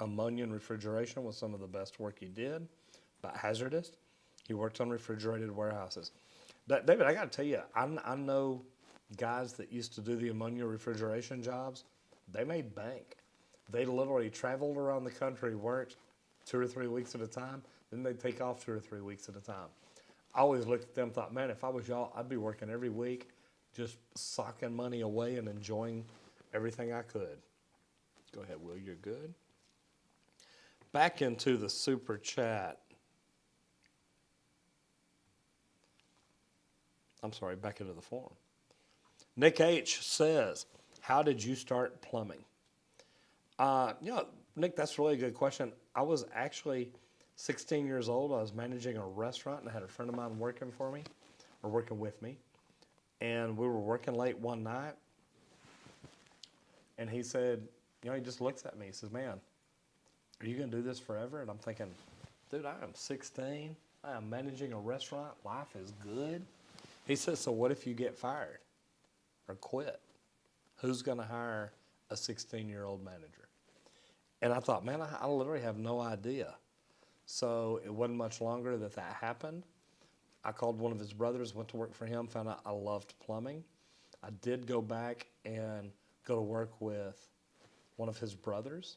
ammonia and refrigeration was some of the best work he did, but hazardous. He worked on refrigerated warehouses. David, I got to tell you, I know guys that used to do the ammonia refrigeration jobs. They made bank. They literally traveled around the country, worked 2 or 3 weeks at a time, then they'd take off 2 or 3 weeks at a time. I always looked at them and thought, man, if I was y'all, I'd be working every week, just socking money away and enjoying everything I could. Go ahead, Will, you're good. Back into the super chat. I'm sorry, back into the forum. Nick H says, how did you start plumbing? Nick, that's really a good question. I was actually 16 years old. I was managing a restaurant and I had a friend of mine working for me, or working with me. And we were working late one night. And he said, he just looks at me. He says, man, are you going to do this forever? And I'm thinking, dude, I am 16. I am managing a restaurant. Life is good. He says, so what if you get fired or quit? Who's going to hire a 16-year-old manager? And I thought, man, I literally have no idea. So it wasn't much longer that happened. I called one of his brothers, went to work for him, found out I loved plumbing. I did go back and go to work with one of his brothers.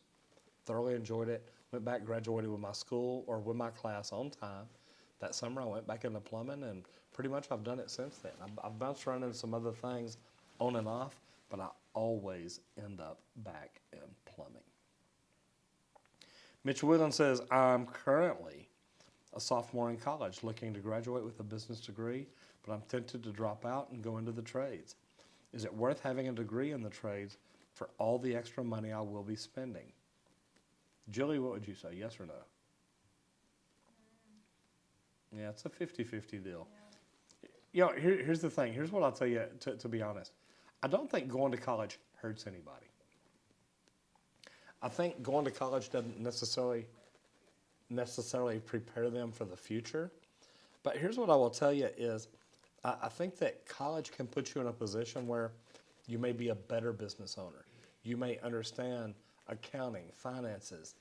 Thoroughly enjoyed it. Went back, graduated with my school or with my class on time. That summer I went back into plumbing, and pretty much I've done it since then. I've bounced around in some other things on and off, but I always end up back in plumbing. Mitch Woodland says, I'm currently a sophomore in college looking to graduate with a business degree, but I'm tempted to drop out and go into the trades. Is it worth having a degree in the trades for all the extra money I will be spending? Julie, what would you say, yes or no? Yeah, it's a 50-50 deal. Yeah. Here's the thing. Here's what I'll tell you, to be honest. I don't think going to college hurts anybody. I think going to college doesn't necessarily prepare them for the future. But here's what I will tell you is, I think that college can put you in a position where you may be a better business owner. You may understand accounting, finances,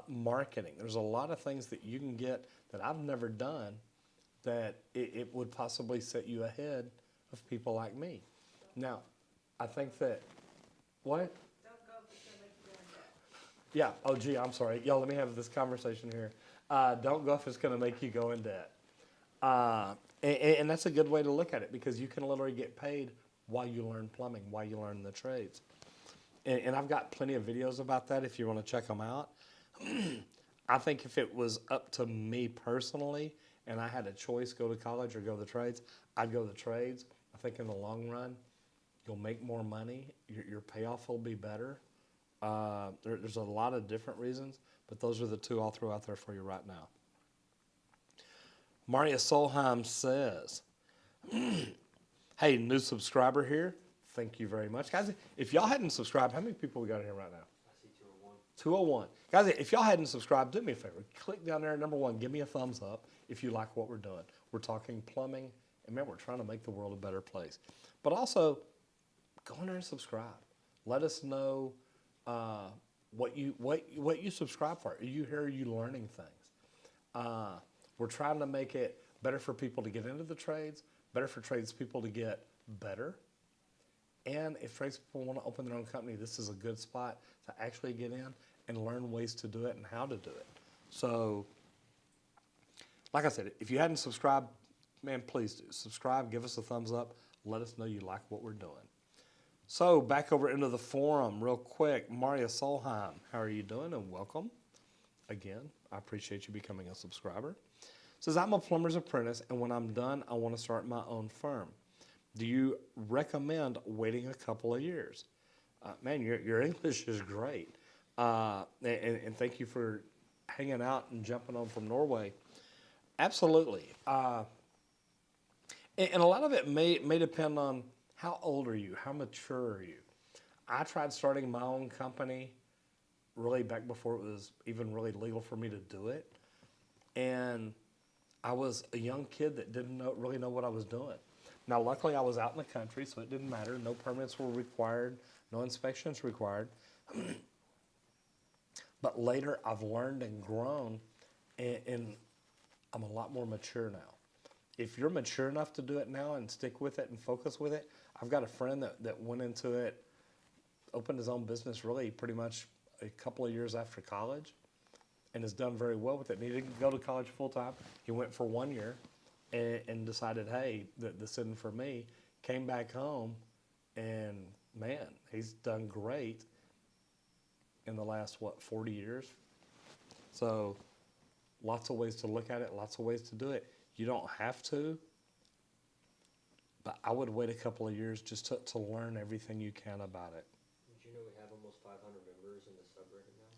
marketing. There's a lot of things that you can get that I've never done that it would possibly set you ahead of people like me. Now, I think that, what? Don't go if it's gonna make you go in debt. Yeah, oh gee, I'm sorry. Y'all, let me have this conversation here. Don't go if it's gonna make you go in debt. And that's a good way to look at it because you can literally get paid while you learn plumbing, while you learn the trades. And I've got plenty of videos about that if you want to check them out. I think if it was up to me personally and I had a choice, go to college or go the trades, I'd go the trades. I think in the long run, you'll make more money. Your payoff will be better. There's a lot of different reasons, but those are the two I'll throw out there for you right now. Maria Solheim says, hey, new subscriber here. Thank you very much. Guys, if y'all hadn't subscribed, how many people we got in here right now? I see 201. 201. Guys, if y'all hadn't subscribed, do me a favor. Click down there. Number one, give me a thumbs up if you like what we're doing. We're talking plumbing, and man, we're trying to make the world a better place. But also, go in there and subscribe. Let us know what you subscribe for. Are you here? Are you learning things? We're trying to make it better for people to get into the trades, better for tradespeople to get better. And if tradespeople want to open their own company, this is a good spot to actually get in and learn ways to do it and how to do it. So, like I said, if you hadn't subscribed, man, please do. Subscribe, give us a thumbs up, let us know you like what we're doing. So, back over into the forum real quick. Maria Solheim, how are you doing? And welcome. Again, I appreciate you becoming a subscriber. Says, I'm a plumber's apprentice, and when I'm done, I want to start my own firm. Do you recommend waiting a couple of years? Man, your English is great. And thank you for hanging out and jumping on from Norway. Absolutely. And a lot of it may depend on how old are you, how mature are you. I tried starting my own company really back before it was even really legal for me to do it. And I was a young kid that didn't really know what I was doing. Now, luckily, I was out in the country, so it didn't matter. No permits were required, no inspections required. But later, I've learned and grown, and I'm a lot more mature now. If you're mature enough to do it now and stick with it and focus with it, I've got a friend that went into it, opened his own business really pretty much a couple of years after college, and has done very well with it. And he didn't go to college full time. He went for 1 year and decided, hey, this isn't for me. Came back home, and man, he's done great in the last, 40 years? So lots of ways to look at it, lots of ways to do it. You don't have to, but I would wait a couple of years just to learn everything you can about it. Did you know we have almost 500 members in the subreddit now?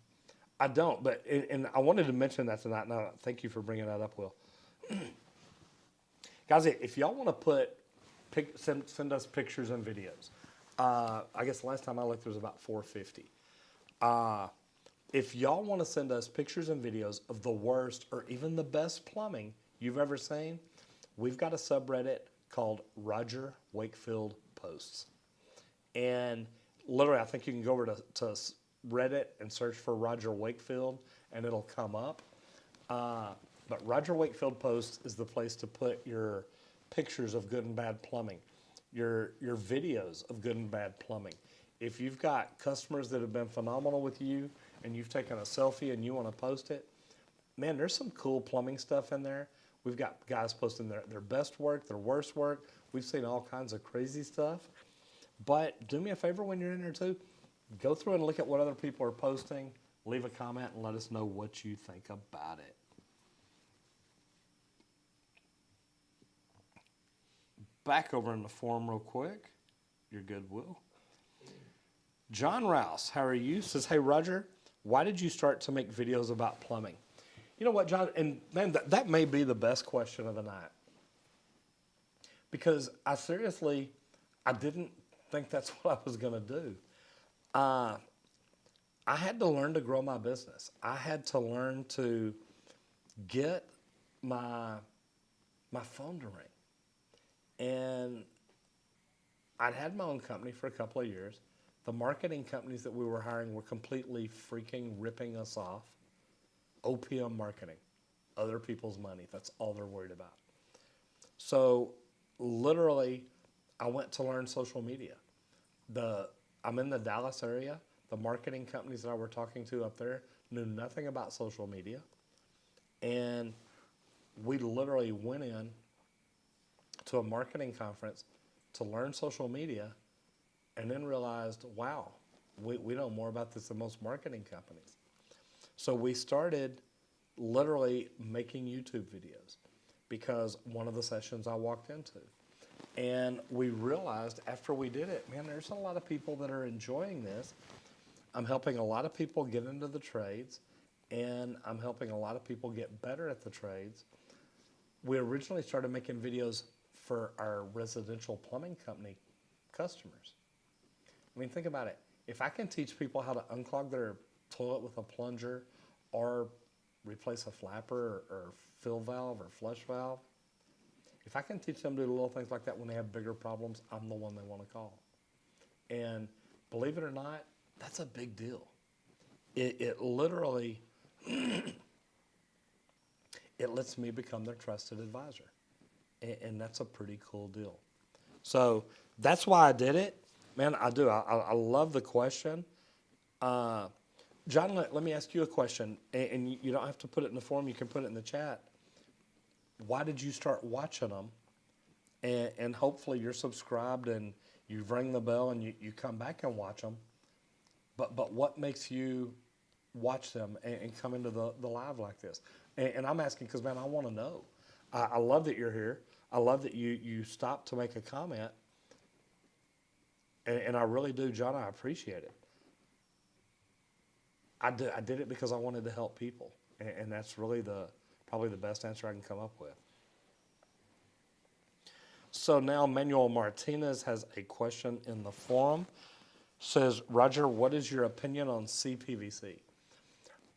I don't, but and I wanted to mention that tonight. Now, thank you for bringing that up, Will. Guys, if y'all want to send us pictures and videos. I guess the last time I looked, there was about 450. If y'all want to send us pictures and videos of the worst or even the best plumbing you've ever seen, we've got a subreddit called Roger Wakefield Posts. And literally, I think you can go over to Reddit and search for Roger Wakefield, and it'll come up. But Roger Wakefield Posts is the place to put your pictures of good and bad plumbing, your videos of good and bad plumbing. If you've got customers that have been phenomenal with you and you've taken a selfie and you want to post it, man, there's some cool plumbing stuff in there. We've got guys posting their best work, their worst work. We've seen all kinds of crazy stuff. But do me a favor when you're in there too. Go through and look at what other people are posting. Leave a comment and let us know what you think about it. Back over in the forum real quick. You're good, Will. John Rouse, how are you? Says, hey, Roger, why did you start to make videos about plumbing? You know what, John? And man, that may be the best question of the night. Because I didn't think that's what I was going to do. I had to learn to grow my business. I had to learn to get my phone to ring. And I'd had my own company for a couple of years. The marketing companies that we were hiring were completely freaking ripping us off. OPM marketing, other people's money. That's all they're worried about. So literally, I went to learn social media. I'm in the Dallas area. The marketing companies that I were talking to up there knew nothing about social media. And we literally went in to a marketing conference to learn social media and then realized, wow, we know more about this than most marketing companies. So we started literally making YouTube videos because one of the sessions I walked into. And we realized after we did it, man, there's a lot of people that are enjoying this. I'm helping a lot of people get into the trades, and I'm helping a lot of people get better at the trades. We originally started making videos for our residential plumbing company customers. I mean, think about it. If I can teach people how to unclog their toilet with a plunger or replace a flapper or fill valve or flush valve, if I can teach them to do little things like that when they have bigger problems, I'm the one they want to call. And believe it or not, that's a big deal. It literally, it lets me become their trusted advisor. And that's a pretty cool deal. So that's why I did it. Man, I do. I love the question. John, let me ask you a question. And you don't have to put it in the forum. You can put it in the chat. Why did you start watching them? And hopefully you're subscribed and you've rang the bell and you come back and watch them. But what makes you watch them and come into the live like this? And I'm asking because, man, I want to know. I love that you're here. I love that you stopped to make a comment. And I really do, John, I appreciate it. I did it because I wanted to help people. And that's really probably the best answer I can come up with. So now Manuel Martinez has a question in the forum. Says, Roger, what is your opinion on CPVC?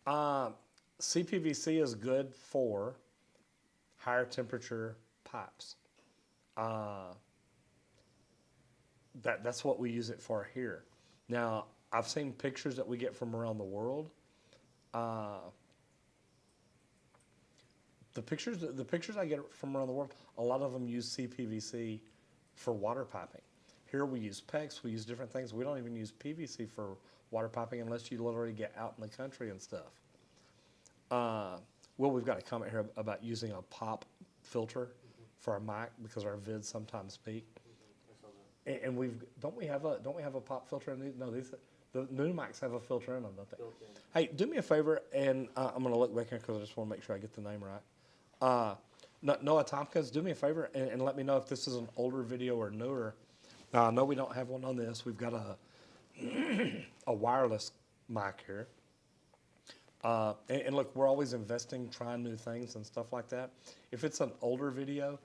CPVC is good for higher temperature pipes. That's what we use it for here. Now, I've seen pictures that we get from around the world. The pictures I get from around the world, a lot of them use CPVC for water piping. Here we use PEX, we use different things. We don't even use PVC for water piping unless you literally get out in the country and stuff. Well, we've got a comment here about using a pop filter for our mic because our vids sometimes speak. I saw that. And don't we have a pop filter in these? No, the new mics have a filter in them, don't they? Built in. Hey, do me a favor, and I'm going to look back here because I just want to make sure I get the name right. Noah Tompkins, do me a favor and let me know if this is an older video or newer. Now, I know we don't have one on this. We've got a wireless mic here. And look, we're always investing, trying new things and stuff like that. If it's an older video,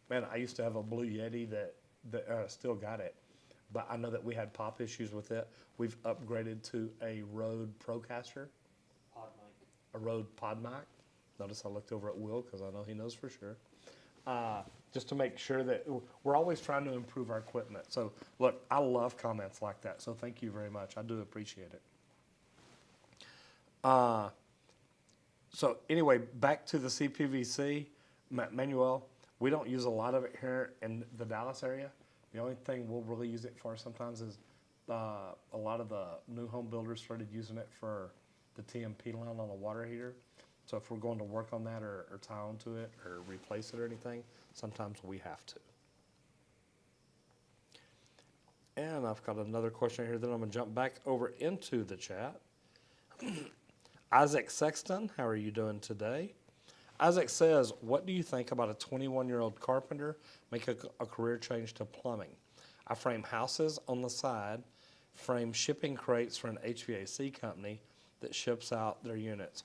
man, I used to have a Blue Yeti that still got it. But I know that we had pop issues with it. We've upgraded to a Rode Procaster, Pod mic. a Rode Pod mic. Notice I looked over at Will because I know he knows for sure. Just to make sure that we're always trying to improve our equipment. So, look, I love comments like that. So thank you very much. I do appreciate it. So anyway, back to the CPVC. Manuel, we don't use a lot of it here in the Dallas area. The only thing we'll really use it for sometimes is a lot of the new home builders started using it for the TMP line on the water heater. So if we're going to work on that or tie onto it or replace it or anything, sometimes we have to. And I've got another question here. Then I'm going to jump back over into the chat. Isaac Sexton, how are you doing today? Isaac says, what do you think about a 21-year-old carpenter make a career change to plumbing? I frame houses on the side, frame shipping crates for an HVAC company that ships out their units.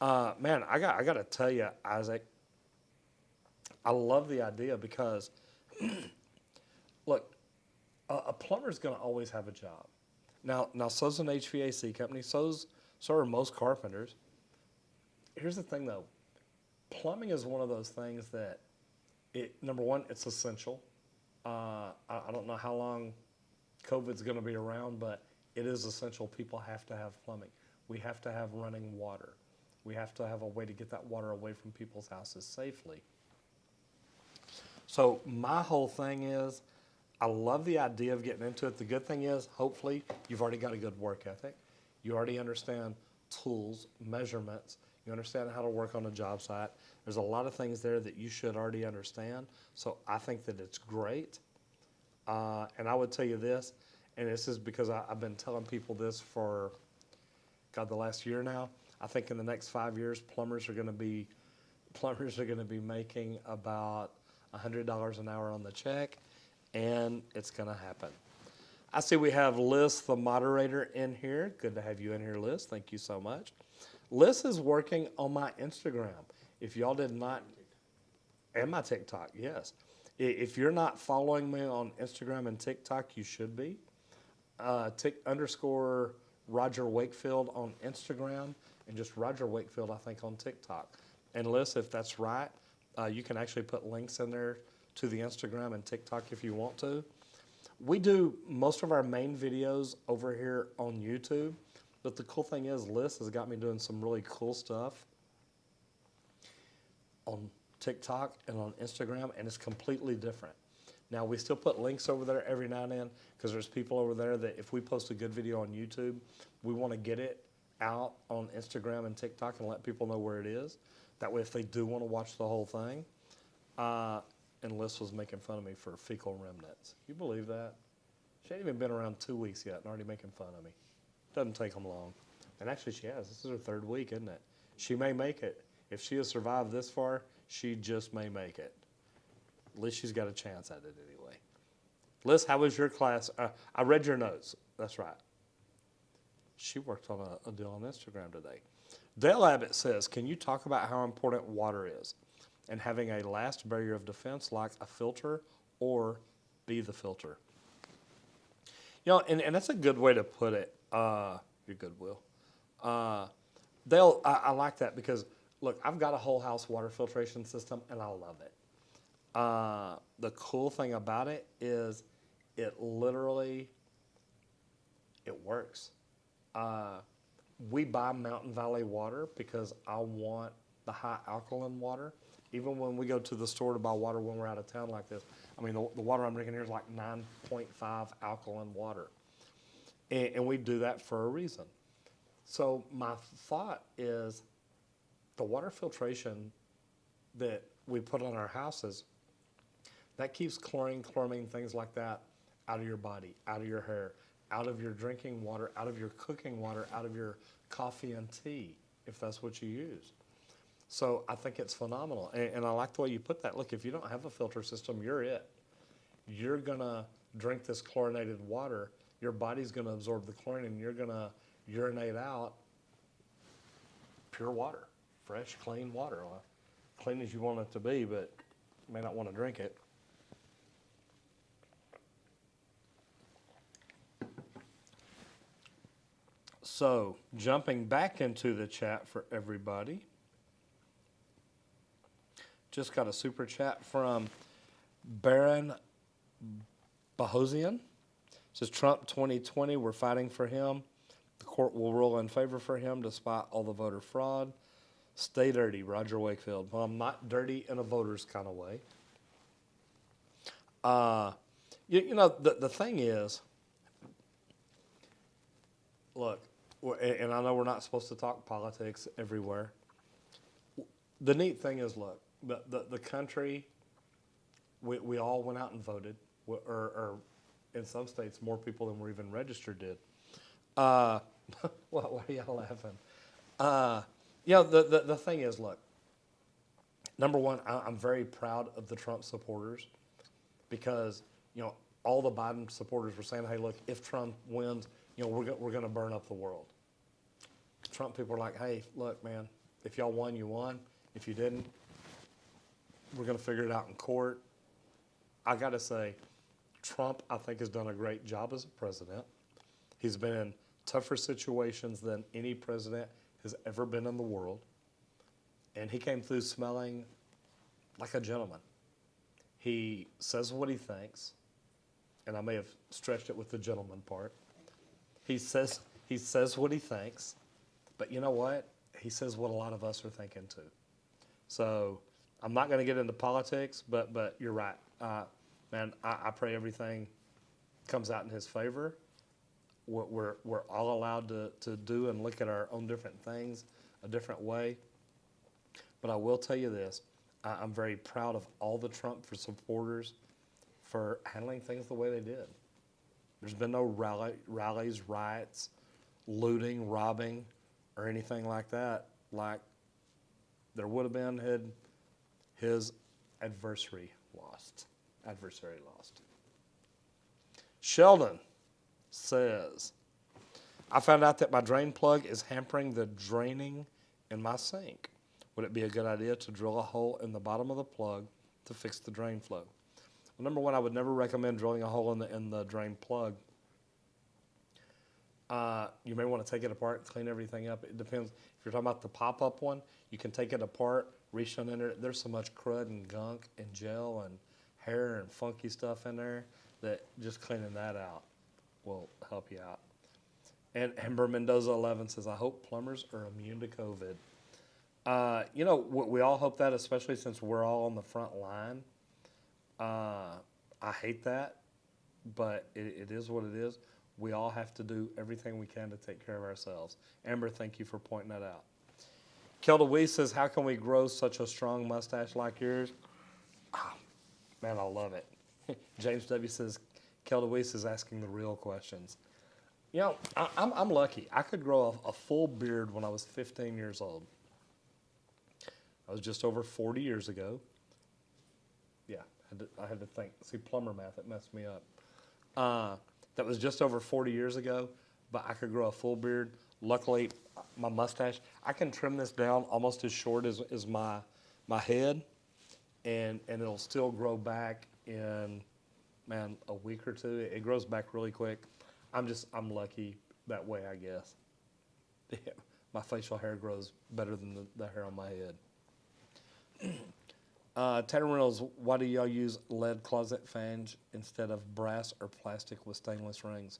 Man, I got to tell you, Isaac, I love the idea because, look, a plumber's going to always have a job. Now so's an HVAC company, so are most carpenters. Here's the thing, though. Plumbing is one of those things that, number one, it's essential. I don't know how long COVID's going to be around, but it is essential. People have to have plumbing. We have to have running water. We have to have a way to get that water away from people's houses safely. So my whole thing is, I love the idea of getting into it. The good thing is, hopefully, you've already got a good work ethic. You already understand tools, measurements. You understand how to work on a job site. There's a lot of things there that you should already understand. So I think that it's great. And I would tell you this, and this is because I've been telling people this for, God, the last year now. I think in the next 5 years, plumbers are going to be making about $100 an hour on the check, and it's going to happen. I see we have Liz, the moderator, in here. Good to have you in here, Liz. Thank you so much. Liz is working on my Instagram. If y'all did not, and my TikTok, yes. If you're not following me on Instagram and TikTok, you should be. _ Roger Wakefield on Instagram, and just Roger Wakefield, I think, on TikTok. And Liz, if that's right, you can actually put links in there to the Instagram and TikTok if you want to. We do most of our main videos over here on YouTube, but the cool thing is Liz has got me doing some really cool stuff on TikTok and on Instagram, and it's completely different. Now, we still put links over there every now and then because there's people over there that if we post a good video on YouTube, we want to get it out on Instagram and TikTok and let people know where it is. That way, if they do want to watch the whole thing, and Liz was making fun of me for fecal remnants. You believe that? She ain't even been around 2 weeks yet and already making fun of me. Doesn't take them long. And actually, she has. This is her 3rd week, isn't it? She may make it. If she has survived this far, she just may make it. At least she's got a chance at it anyway. Liz, how was your class? I read your notes. That's right. She worked on a deal on Instagram today. Dale Abbott says, can you talk about how important water is and having a last barrier of defense like a filter or be the filter? You know, and that's a good way to put it. You're good, Will. Dale, I like that because, look, I've got a whole house water filtration system, and I love it. The cool thing about it is it literally, it works. We buy Mountain Valley water because I want the high alkaline water. Even when we go to the store to buy water when we're out of town like this, I mean, the water I'm drinking here is like 9.5 alkaline water. And we do that for a reason. So my thought is the water filtration that we put on our houses, that keeps chlorine, chloramine, things like that out of your body, out of your hair, out of your drinking water, out of your cooking water, out of your coffee and tea, if that's what you use. So I think it's phenomenal. And I like the way you put that. Look, if you don't have a filter system, you're it. You're going to drink this chlorinated water. Your body's going to absorb the chlorine, and you're going to urinate out pure water, fresh, clean water. Well, clean as you want it to be, but you may not want to drink it. So, jumping back into the chat for everybody. Just got a super chat from Baron Bahosian. Says Trump 2020, we're fighting for him. The court will rule in favor for him despite all the voter fraud. Stay dirty, Roger Wakefield. Well, I'm not dirty in a voter's kind of way. You know, the thing is, look, and I know we're not supposed to talk politics everywhere. The neat thing is, look, the country, we all went out and voted, or in some states, more people than were even registered did. Why are y'all laughing? You know, the thing is, look, number one, I'm very proud of the Trump supporters because, you know, all the Biden supporters were saying, hey, look, if Trump wins, you know, we're going to burn up the world. Trump people are like, hey, look, man, if y'all won, you won. If you didn't, we're going to figure it out in court. I got to say, Trump, I think, has done a great job as a president. He's been in tougher situations than any president has ever been in the world. And he came through smelling like a gentleman. He says what he thinks, and I may have stretched it with the gentleman part. He says what he thinks, but you know what? He says what a lot of us are thinking too. So I'm not going to get into politics, but you're right. Man, I pray everything comes out in his favor. We're all allowed to do and look at our own different things a different way. But I will tell you this. I'm very proud of all the Trump supporters for handling things the way they did. There's been no rallies, riots, looting, robbing, or anything like that, like there would have been had his adversary lost. Sheldon says, I found out that my drain plug is hampering the draining in my sink. Would it be a good idea to drill a hole in the bottom of the plug to fix the drain flow? Well, number one, I would never recommend drilling a hole in the drain plug. You may want to take it apart, clean everything up. It depends. If you're talking about the pop-up one, you can take it apart, reach under it. There's so much crud and gunk and gel and hair and funky stuff in there that just cleaning that out will help you out. And Amber Mendoza 11 says, I hope plumbers are immune to COVID. You know, we all hope that, especially since we're all on the front line. I hate that, but it is what it is. We all have to do everything we can to take care of ourselves. Amber, thank you for pointing that out. Kelda Weiss says, how can we grow such a strong mustache like yours? Oh, man, I love it. James W. says, Kelda Weiss is asking the real questions. You know, I'm lucky. I could grow a full beard when I was 15 years old. That was just over 40 years ago. Yeah, I had to think. See, plumber math, it messed me up. That was just over 40 years ago, but I could grow a full beard. Luckily, my mustache, I can trim this down almost as short as my head, and it'll still grow back in, man, a week or two. It grows back really quick. I'm lucky that way, I guess. Yeah, my facial hair grows better than the hair on my head. Tanner Reynolds, why do y'all use lead closet fans instead of brass or plastic with stainless rings?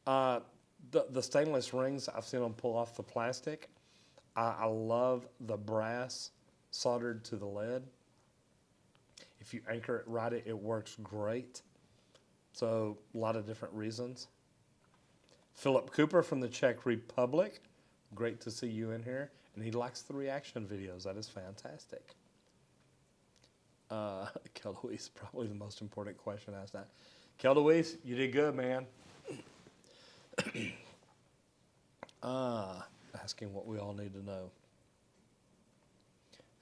The stainless rings, I've seen them pull off the plastic. I love the brass soldered to the lead. If you anchor it right, it works great. So a lot of different reasons. Philip Cooper from the Czech Republic, great to see you in here. And he likes the reaction videos. That is fantastic. Kel Louise, probably the most important question asked that. Kel Louise, you did good, man. Asking what we all need to know.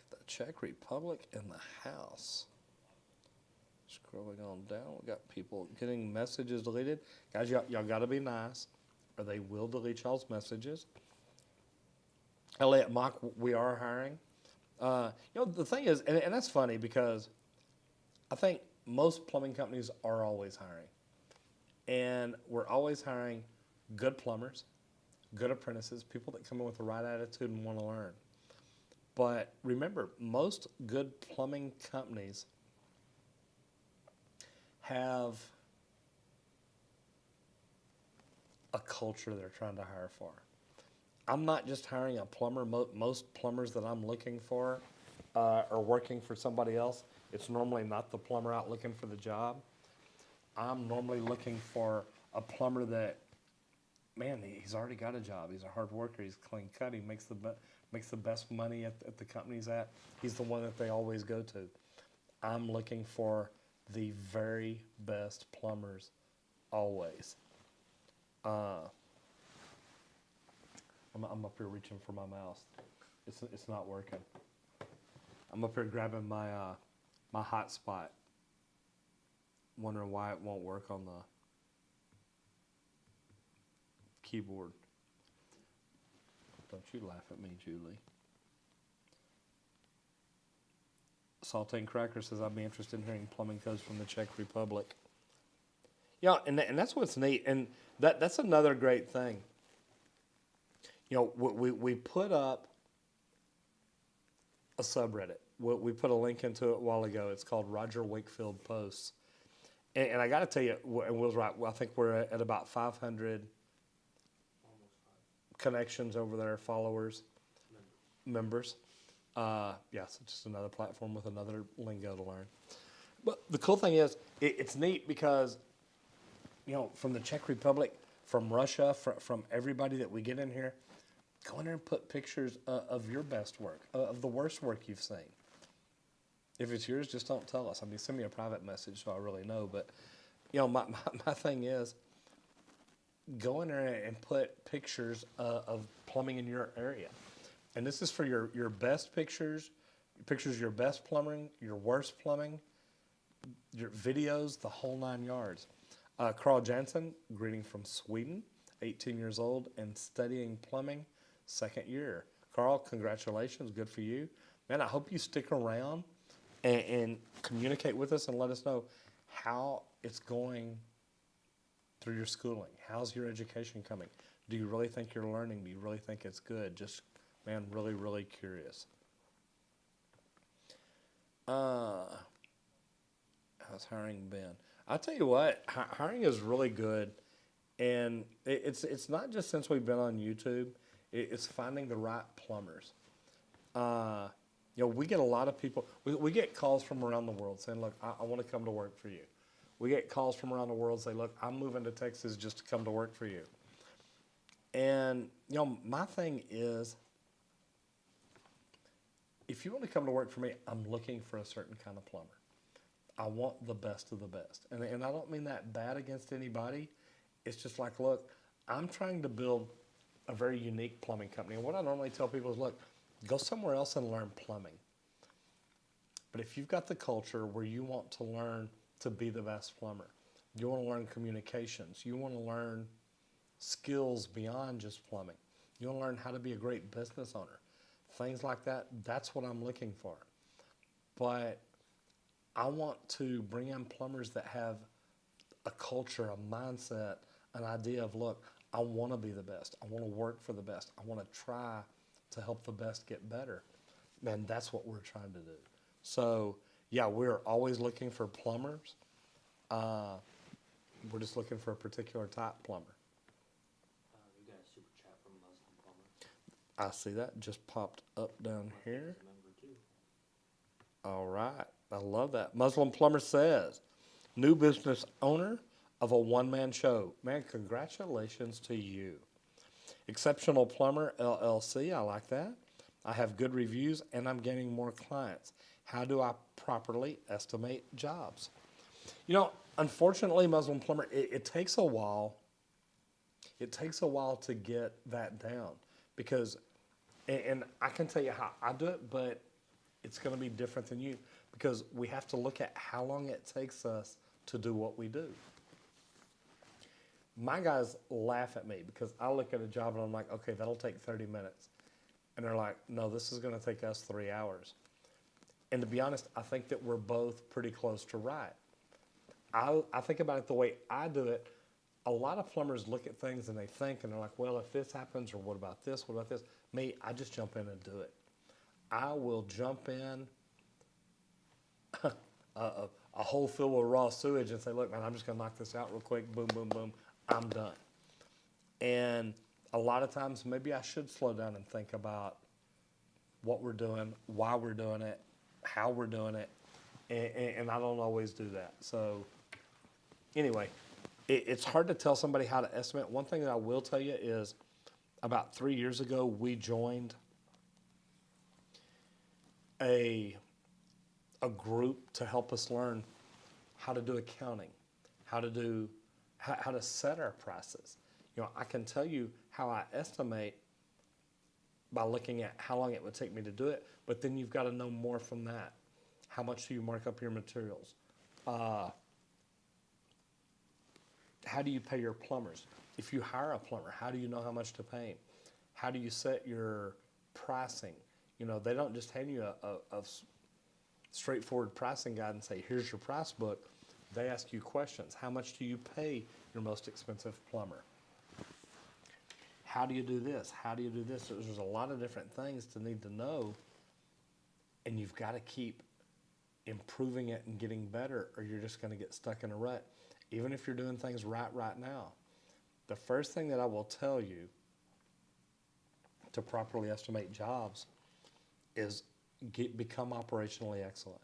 The Czech Republic in the house. Scrolling on down, we got people getting messages deleted. Guys, y'all got to be nice, or they will delete y'all's messages. Elliot Mock, we are hiring. The thing is, and that's funny because I think most plumbing companies are always hiring. And we're always hiring good plumbers, good apprentices, people that come in with the right attitude and want to learn. But remember, most good plumbing companies have a culture they're trying to hire for. I'm not just hiring a plumber. Most plumbers that I'm looking for are working for somebody else. It's normally not the plumber out looking for the job. I'm normally looking for a plumber that, man, he's already got a job. He's a hard worker. He's clean cut. He makes the best money at the company he's at. He's the one that they always go to. I'm looking for the very best plumbers always. I'm up here reaching for my mouse. It's not working. I'm up here grabbing my my hotspot, wondering why it won't work on the keyboard. Don't you laugh at me, Julie. Saltine Cracker says, I'd be interested in hearing plumbing codes from the Czech Republic. Yeah, and that's what's neat. And that's another great thing. You know, we put up a subreddit. We put a link into it a while ago. It's called Roger Wakefield Posts. And I got to tell you, and Will's right, I think we're at about 500 connections over there, followers, members. So just another platform with another lingo to learn. But the cool thing is, it's neat because, you know, from the Czech Republic, from Russia, from everybody that we get in here, go in there and put pictures of your best work, of the worst work you've seen. If it's yours, just don't tell us. I mean, send me a private message so I really know. But, you know, my thing is, go in there and put pictures of plumbing in your area. And this is for your best pictures of your best plumbing, your worst plumbing, your videos, the whole 9 yards. Carl Jansen, greeting from Sweden, 18 years old and studying plumbing, 2nd year. Carl, congratulations, good for you. Man, I hope you stick around and communicate with us and let us know how it's going through your schooling. How's your education coming? Do you really think you're learning? Do you really think it's good? Just, man, really, really curious. How's hiring been? I'll tell you what, hiring is really good. And it's not just since we've been on YouTube. It's finding the right plumbers. You know, we get a lot of people. We get calls from around the world saying, look, I want to come to work for you. We get calls from around the world saying, look, I'm moving to Texas just to come to work for you. And, you know, my thing is, if you want to come to work for me, I'm looking for a certain kind of plumber. I want the best of the best. And I don't mean that bad against anybody. It's just like, look, I'm trying to build a very unique plumbing company. And what I normally tell people is, look, go somewhere else and learn plumbing. But if you've got the culture where you want to learn to be the best plumber, you want to learn communications, you want to learn skills beyond just plumbing, you want to learn how to be a great business owner, things like that, that's what I'm looking for. But I want to bring in plumbers that have a culture, a mindset, an idea of, look, I want to be the best. I want to work for the best. I want to try to help the best get better. And that's what we're trying to do. So, yeah, we're always looking for plumbers. We're just looking for a particular type plumber. We got a super chat from Muslim Plumber. I see that just popped up down here. He's a member too. All right. I love that. Muslim Plumber says, new business owner of a one-man show. Man, congratulations to you. Exceptional Plumber LLC. I like that. I have good reviews and I'm getting more clients. How do I properly estimate jobs? You know, unfortunately, Muslim Plumber, it takes a while. It takes a while to get that down because, and I can tell you how I do it, but it's going to be different than you because we have to look at how long it takes us to do what we do. My guys laugh at me because I look at a job and I'm like, okay, that'll take 30 minutes. And they're like, no, this is going to take us 3 hours. And to be honest, I think that we're both pretty close to right. I think about it the way I do it. A lot of plumbers look at things and they think, and they're like, well, if this happens, or what about this, what about this? Me, I just jump in and do it. I will jump in a hole filled with raw sewage and say, look, man, I'm just going to knock this out real quick. Boom, boom, boom. I'm done. And a lot of times, maybe I should slow down and think about what we're doing, why we're doing it, how we're doing it. And I don't always do that. So anyway, it's hard to tell somebody how to estimate. One thing that I will tell you is about 3 years ago, we joined a group to help us learn how to do accounting, how to set our prices. You know, I can tell you how I estimate by looking at how long it would take me to do it, but then you've got to know more from that. How much do you mark up your materials? How do you pay your plumbers? If you hire a plumber, how do you know how much to pay him? How do you set your pricing? You know, they don't just hand you a straightforward pricing guide and say, here's your price book. They ask you questions. How much do you pay your most expensive plumber? How do you do this? How do you do this? There's a lot of different things to need to know, and you've got to keep improving it and getting better, or you're just going to get stuck in a rut. Even if you're doing things right now. The first thing that I will tell you to properly estimate jobs is become operationally excellent.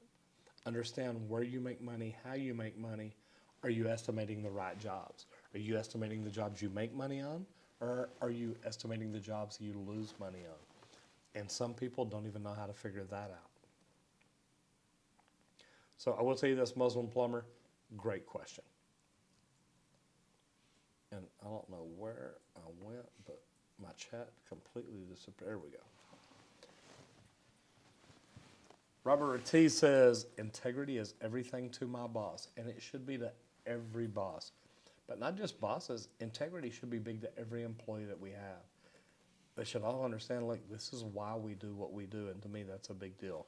Understand where you make money, how you make money. Are you estimating the right jobs? Are you estimating the jobs you make money on, or are you estimating the jobs you lose money on? And some people don't even know how to figure that out. So I will tell you this, Muslim Plumber, great question. And I don't know where I went, but my chat completely disappeared. There we go. Robert Ortiz says, integrity is everything to my boss, and it should be to every boss. But not just bosses, integrity should be big to every employee that we have. They should all understand, like, this is why we do what we do, and to me, that's a big deal.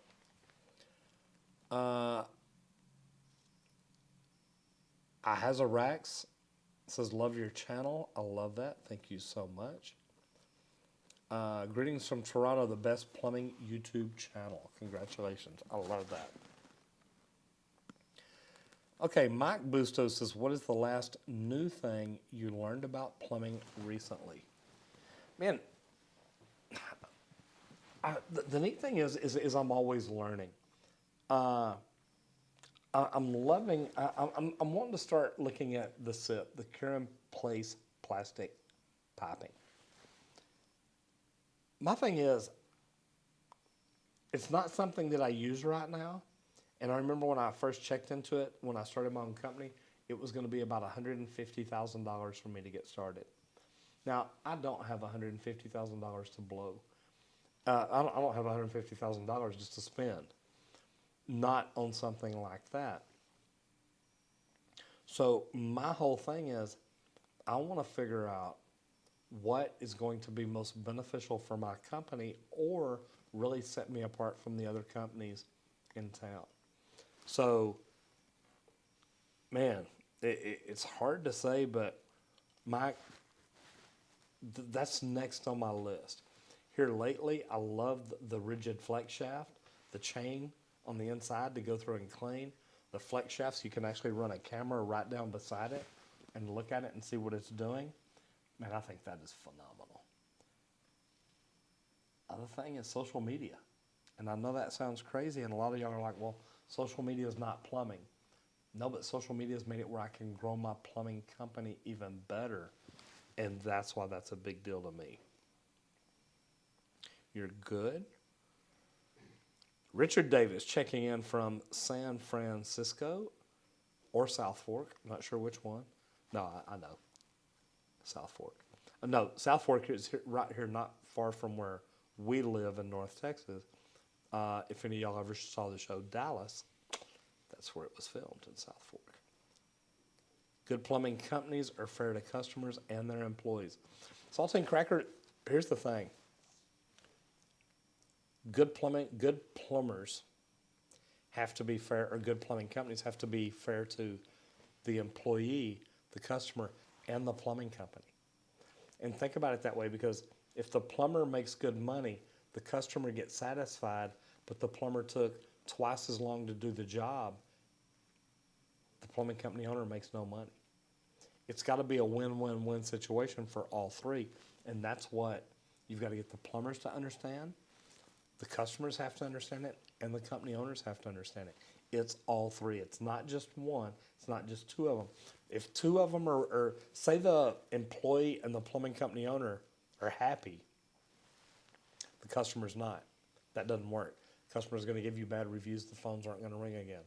Ahazarax says, love your channel. I love that. Thank you so much. Greetings from Toronto, the best plumbing YouTube channel. Congratulations. I love that. Okay, Mike Busto says, what is the last new thing you learned about plumbing recently? Man, the neat thing is I'm always learning. I'm wanting to start looking at the SIP, the cure-in-place plastic piping. My thing is, it's not something that I use right now. And I remember when I first checked into it, when I started my own company, it was going to be about $150,000 for me to get started. Now, I don't have $150,000 to blow. I don't have $150,000 just to spend. Not on something like that. So my whole thing is, I want to figure out what is going to be most beneficial for my company or really set me apart from the other companies in town. So, man, it's hard to say, but that's next on my list. Here lately, I love the rigid flex shaft, the chain on the inside to go through and clean. The flex shafts, you can actually run a camera right down beside it and look at it and see what it's doing. Man, I think that is phenomenal. Other thing is social media. And I know that sounds crazy, and a lot of y'all are like, well, social media is not plumbing. No, but social media has made it where I can grow my plumbing company even better. And that's why that's a big deal to me. You're good. Richard Davis checking in from San Francisco or South Fork. I'm not sure which one. No, I know. South Fork. No, South Fork is right here, not far from where we live in North Texas. If any of y'all ever saw the show Dallas, that's where it was filmed, in South Fork. Good plumbing companies are fair to customers and their employees. Saltine Cracker, here's the thing. Good plumbers have to be fair, or good plumbing companies have to be fair to the employee, the customer, and the plumbing company. And think about it that way, because if the plumber makes good money, the customer gets satisfied, but the plumber took twice as long to do the job, the plumbing company owner makes no money. It's got to be a win-win-win situation for all three, and that's what you've got to get the plumbers to understand, the customers have to understand it, and the company owners have to understand it. It's all three. It's not just one. It's not just two of them. If two of them are say the employee and the plumbing company owner are happy, the customer's not. That doesn't work. The customer's going to give you bad reviews. The phones aren't going to ring again.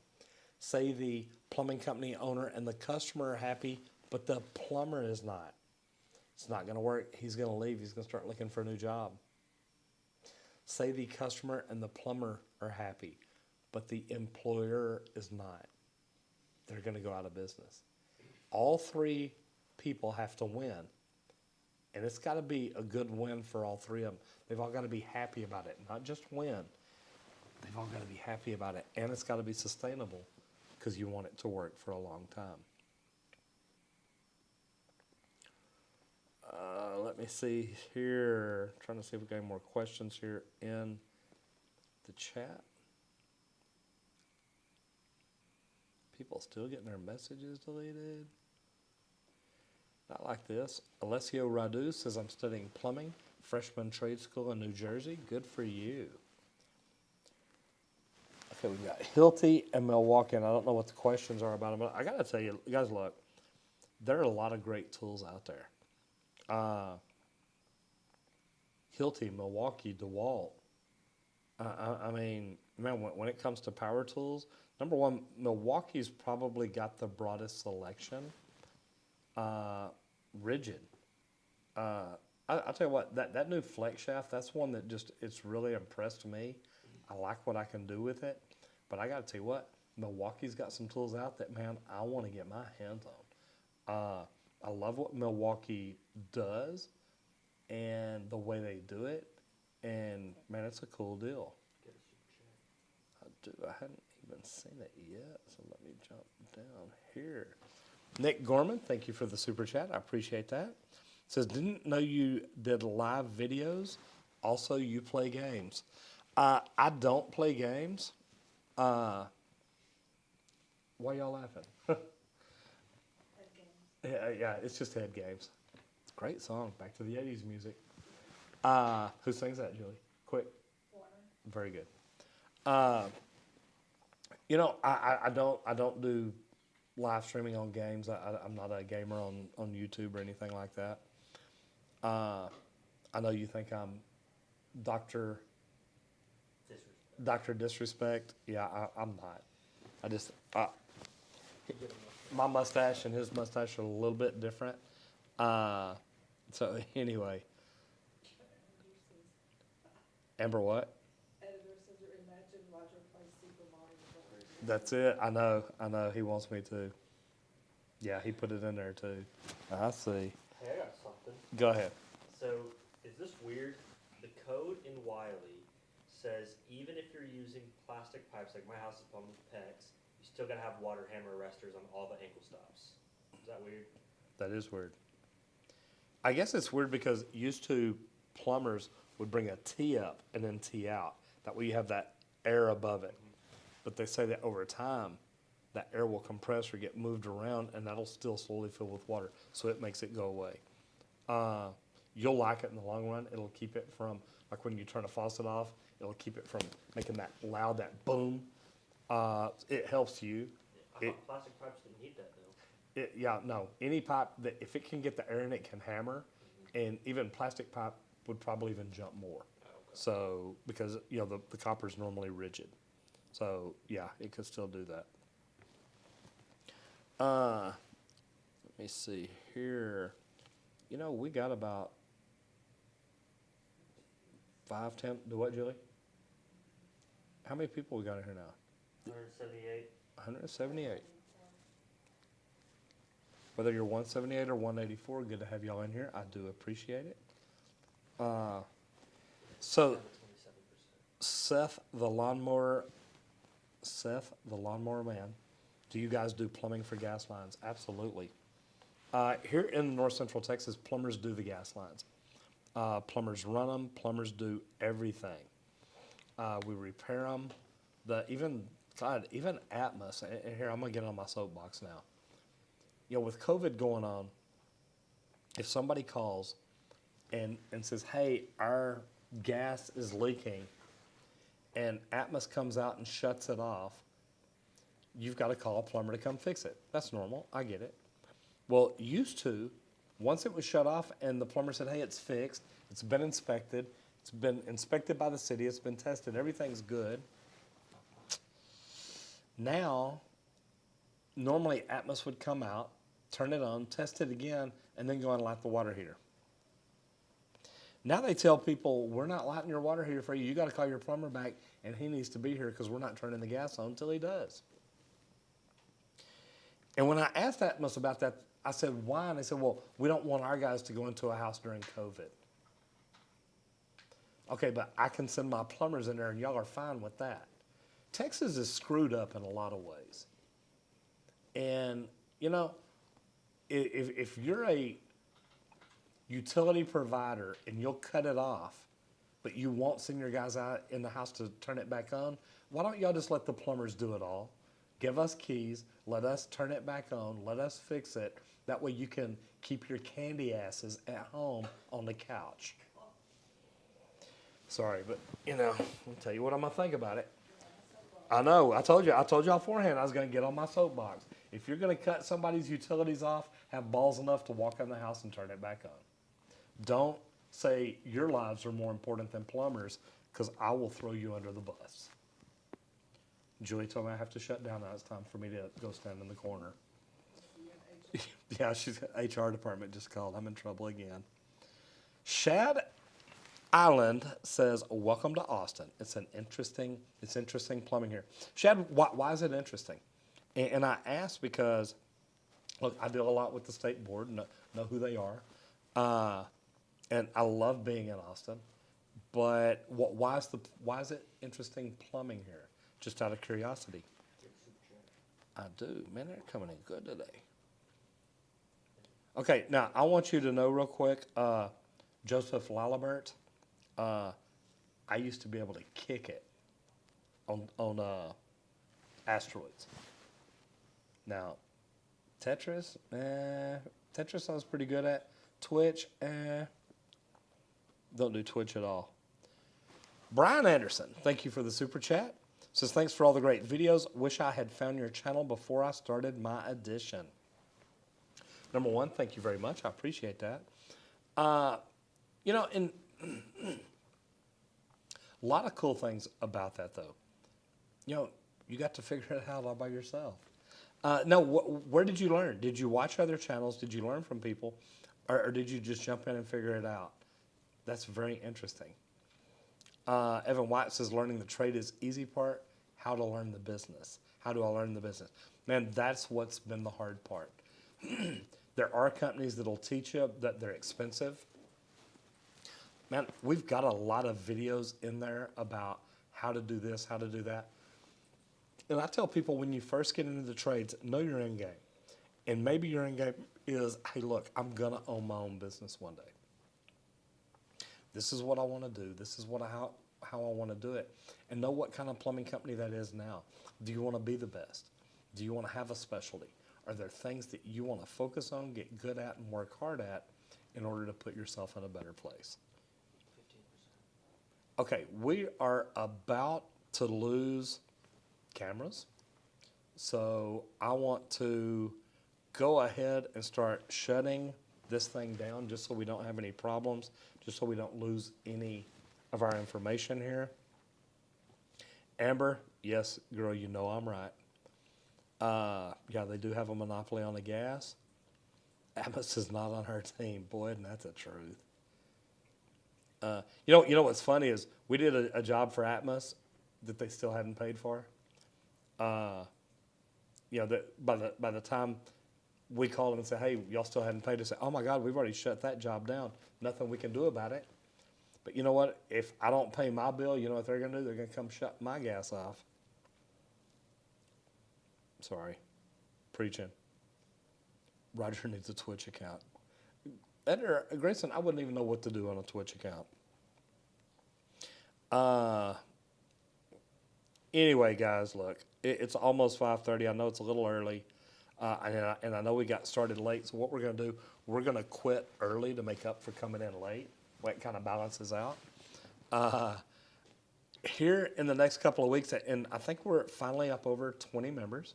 Say the plumbing company owner and the customer are happy, but the plumber is not. It's not going to work. He's going to leave. He's going to start looking for a new job. Say the customer and the plumber are happy, but the employer is not. They're going to go out of business. All three people have to win, and it's got to be a good win for all three of them. They've all got to be happy about it, not just win. They've all got to be happy about it, and it's got to be sustainable because you want it to work for a long time. Let me see here. Trying to see if we got any more questions here in the chat. People still getting their messages deleted. Not like this. Alessio Radu says, I'm studying plumbing, freshman trade school in New Jersey. Good for you. Okay, we've got Hilty and Milwaukee, and I don't know what the questions are about them, but I got to tell you, guys, look, there are a lot of great tools out there. Hilty, Milwaukee, DeWalt. I mean, man, when it comes to power tools, number one, Milwaukee's probably got the broadest selection. Rigid. I'll tell you what, that new flex shaft, that's one that it's really impressed me. I like what I can do with it. But I got to tell you what, Milwaukee's got some tools out that, man, I want to get my hands on. I love what Milwaukee does and the way they do it. And, man, it's a cool deal. I hadn't even seen it yet, so let me jump down here. Nick Gorman, thank you for the super chat. I appreciate that. Says, didn't know you did live videos. Also, you play games. I don't play games. Why y'all laughing? Yeah, it's just head games. It's a great song. Back to the 80s music. Who sings that, Julie? Quick. Warner. Very good. You know, I don't do live streaming on games. I'm not a gamer on YouTube or anything like that. I know you think I'm Dr. Disrespect. Yeah, I'm not. I just my mustache and his mustache are a little bit different. So anyway, Amber what? Editor says you're imagine Roger plays Super Mario. That's it. I know. He wants me to. Yeah, he put it in there too. I see. Hey, I got something. Go ahead. So, is this weird? The code in Wiley says even if you're using plastic pipes, like my house is plumbed with PEX, you still gotta have water hammer arresters on all the ankle stops. Is that weird? That is weird. I guess it's weird because used to plumbers would bring a T up and then T out. That way you have that air above it. But they say that over time, that air will compress or get moved around, and that'll still slowly fill with water. So it makes it go away. You'll like it in the long run. It'll keep it from, like when you turn a faucet off, it'll keep it from making that loud, that boom. It helps you. I thought plastic pipes didn't need that though. Yeah, no. Any pipe that if it can get the air in it can hammer, and even plastic pipe would probably even jump more. Oh, okay. So because the copper is normally rigid, so yeah, it could still do that. Let me see here. We got about 5, 10. Do what, Julie? How many people we got in here now? 178. 178. Whether you're 178 or 184, good to have y'all in here. I do appreciate it. So 27%. Seth the lawnmower man, do you guys do plumbing for gas lines? Absolutely. Here in North Central Texas, plumbers do the gas lines. Plumbers run them. Plumbers do everything. We repair them. Even Atmos. And here, I'm gonna get on my soapbox now. With COVID going on, if somebody calls and says, "Hey, our gas is leaking," and Atmos comes out and shuts it off, you've got to call a plumber to come fix it. That's normal. I get it. Well, used to, once it was shut off and the plumber said, "Hey, it's fixed. It's been inspected. It's been inspected by the city. It's been tested. Everything's good." Now, normally Atmos would come out, turn it on, test it again, and then go and light the water heater. Now they tell people, "We're not lighting your water heater for you. You got to call your plumber back, and he needs to be here because we're not turning the gas on until he does." And when I asked Atmos about that, I said, "Why?" And they said, "Well, we don't want our guys to go into a house during COVID." Okay, but I can send my plumbers in there, and y'all are fine with that. Texas is screwed up in a lot of ways. And, if you're a utility provider and you'll cut it off, but you won't send your guys out in the house to turn it back on, why don't y'all just let the plumbers do it all? Give us keys, let us turn it back on, let us fix it. That way you can keep your candy asses at home on the couch. Sorry, but I'll tell you what I'm gonna think about it. I know, I told y'all beforehand I was gonna get on my soapbox. If you're gonna cut somebody's utilities off, have balls enough to walk in the house and turn it back on. Don't say your lives are more important than plumbers, because I will throw you under the bus. Julie told me I have to shut down now. It's time for me to go stand in the corner. Yeah, HR department just called. I'm in trouble again. Shad Island says, "Welcome to Austin. It's interesting plumbing here." Shad, why is it interesting? And I asked because, look, I deal a lot with the state board, know who they are, and I love being in Austin. But why is it interesting plumbing here? Just out of curiosity. I do. Man, they're coming in good today. Okay, now I want you to know real quick, Joseph Lalibert, I used to be able to kick it on asteroids. Now, Tetris I was pretty good at. Twitch, don't do Twitch at all. Brian Anderson, thank you for the super chat. Says, "Thanks for all the great videos. Wish I had found your channel before I started my addition." Number one, thank you very much. I appreciate that. And a lot of cool things about that, though. You got to figure it out all by yourself. No, where did you learn? Did you watch other channels? Did you learn from people? Or did you just jump in and figure it out? That's very interesting. Evan White says learning the trade is easy part. How to learn the business. How do I learn the business? Man, that's what's been the hard part. There are companies that'll teach you that they're expensive. Man, we've got a lot of videos in there about how to do this, how to do that. And I tell people when you first get into the trades, know your end game. And maybe your end game is, hey, look, I'm going to own my own business one day. This is what I want to do. This is how I want to do it. And know what kind of plumbing company that is now. Do you want to be the best? Do you want to have a specialty? Are there things that you want to focus on, get good at, and work hard at in order to put yourself in a better place? 15%. Okay, we are about to lose cameras. So I want to go ahead and start shutting this thing down just so we don't have any problems, just so we don't lose any of our information here. Amber, yes, girl, you know I'm right. Yeah, they do have a monopoly on the gas. Atmos is not on her team. Boy, isn't that the truth. You know what's funny is we did a job for Atmos that they still hadn't paid for. That by the time we called them and said, hey, y'all still hadn't paid us, oh my God, we've already shut that job down. Nothing we can do about it. But you know what? If I don't pay my bill, you know what they're going to do? They're going to come shut my gas off. Sorry. Preaching. Roger needs a Twitch account. Grayson, I wouldn't even know what to do on a Twitch account. Anyway, guys, look, it's almost 5:30. I know it's a little early, and I know we got started late. So what we're going to do, we're going to quit early to make up for coming in late. Well, it kind of balances out. Here in the next couple of weeks, and I think we're finally up over 20 members.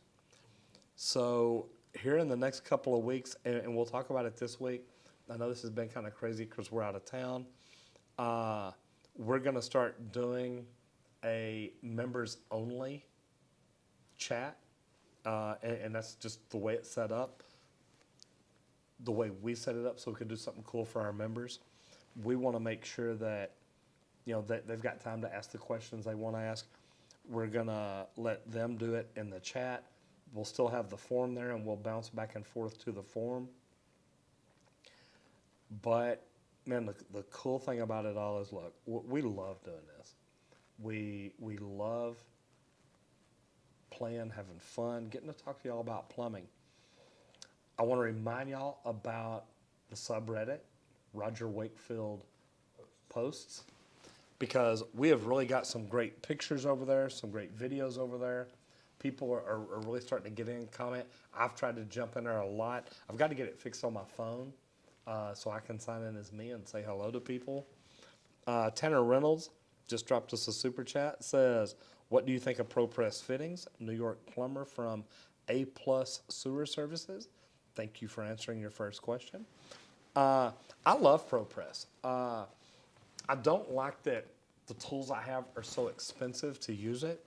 So here in the next couple of weeks, and we'll talk about it this week. I know this has been kind of crazy because we're out of town. We're going to start doing a members-only chat, and that's just the way it's set up, the way we set it up so we can do something cool for our members. We want to make sure that, that they've got time to ask the questions they want to ask. We're going to let them do it in the chat. We'll still have the form there, and we'll bounce back and forth to the form. But, man, the cool thing about it all is, look, we love doing this. We love playing, having fun, getting to talk to y'all about plumbing. I want to remind y'all about the subreddit, Roger Wakefield Posts, because we have really got some great pictures over there, some great videos over there. People are really starting to get in, comment. I've tried to jump in there a lot. I've got to get it fixed on my phone so I can sign in as me and say hello to people. Tanner Reynolds just dropped us a super chat. Says, what do you think of ProPress fittings? New York plumber from A+ Sewer Services. Thank you for answering your first question. I love ProPress. I don't like that the tools I have are so expensive to use it.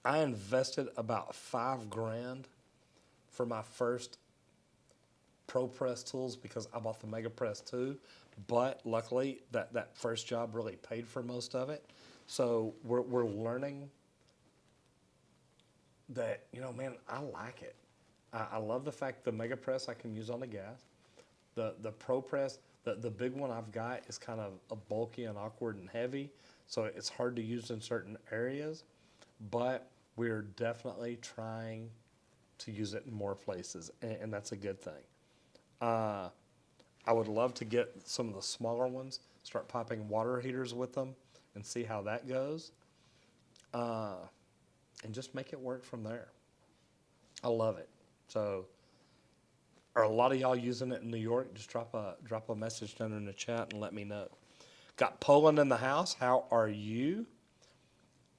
I invested about $5,000 for my first ProPress tools because I bought the MegaPress 2, but luckily that first job really paid for most of it. So we're learning that, man, I like it. I love the fact the MegaPress I can use on the gas. The ProPress, the big one I've got is kind of a bulky and awkward and heavy, so it's hard to use in certain areas, but we're definitely trying to use it in more places, and that's a good thing. I would love to get some of the smaller ones, start popping water heaters with them and see how that goes, and just make it work from there. I love it. So are a lot of y'all using it in New York? Just drop a message down in the chat and let me know. Got Poland in the house. How are you?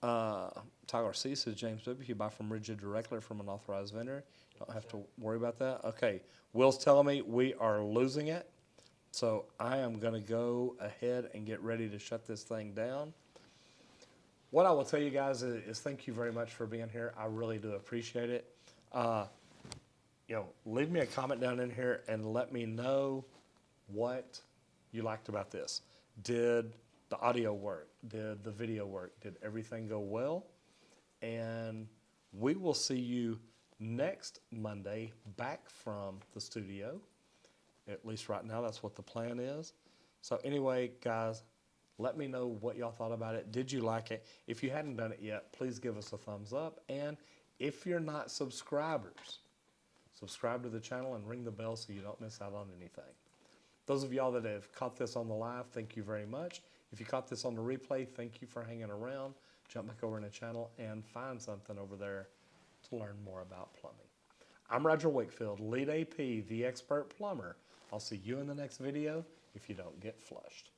Tyler C says, James W., you buy from Rigid directly from an authorized vendor. Don't have to worry about that. Okay. Will's telling me we are losing it. So I am going to go ahead and get ready to shut this thing down. What I will tell you guys is thank you very much for being here. I really do appreciate it. Leave me a comment down in here and let me know what you liked about this. Did the audio work? Did the video work? Did everything go well? And we will see you next Monday back from the studio. At least right now, that's what the plan is. So anyway, guys, let me know what y'all thought about it. Did you like it? If you hadn't done it yet, please give us a thumbs up. And if you're not subscribers, subscribe to the channel and ring the bell so you don't miss out on anything. Those of y'all that have caught this on the live, thank you very much. If you caught this on the replay, thank you for hanging around. Jump back over in the channel and find something over there to learn more about plumbing. I'm Roger Wakefield, Lead AP, the expert plumber. I'll see you in the next video if you don't get flushed.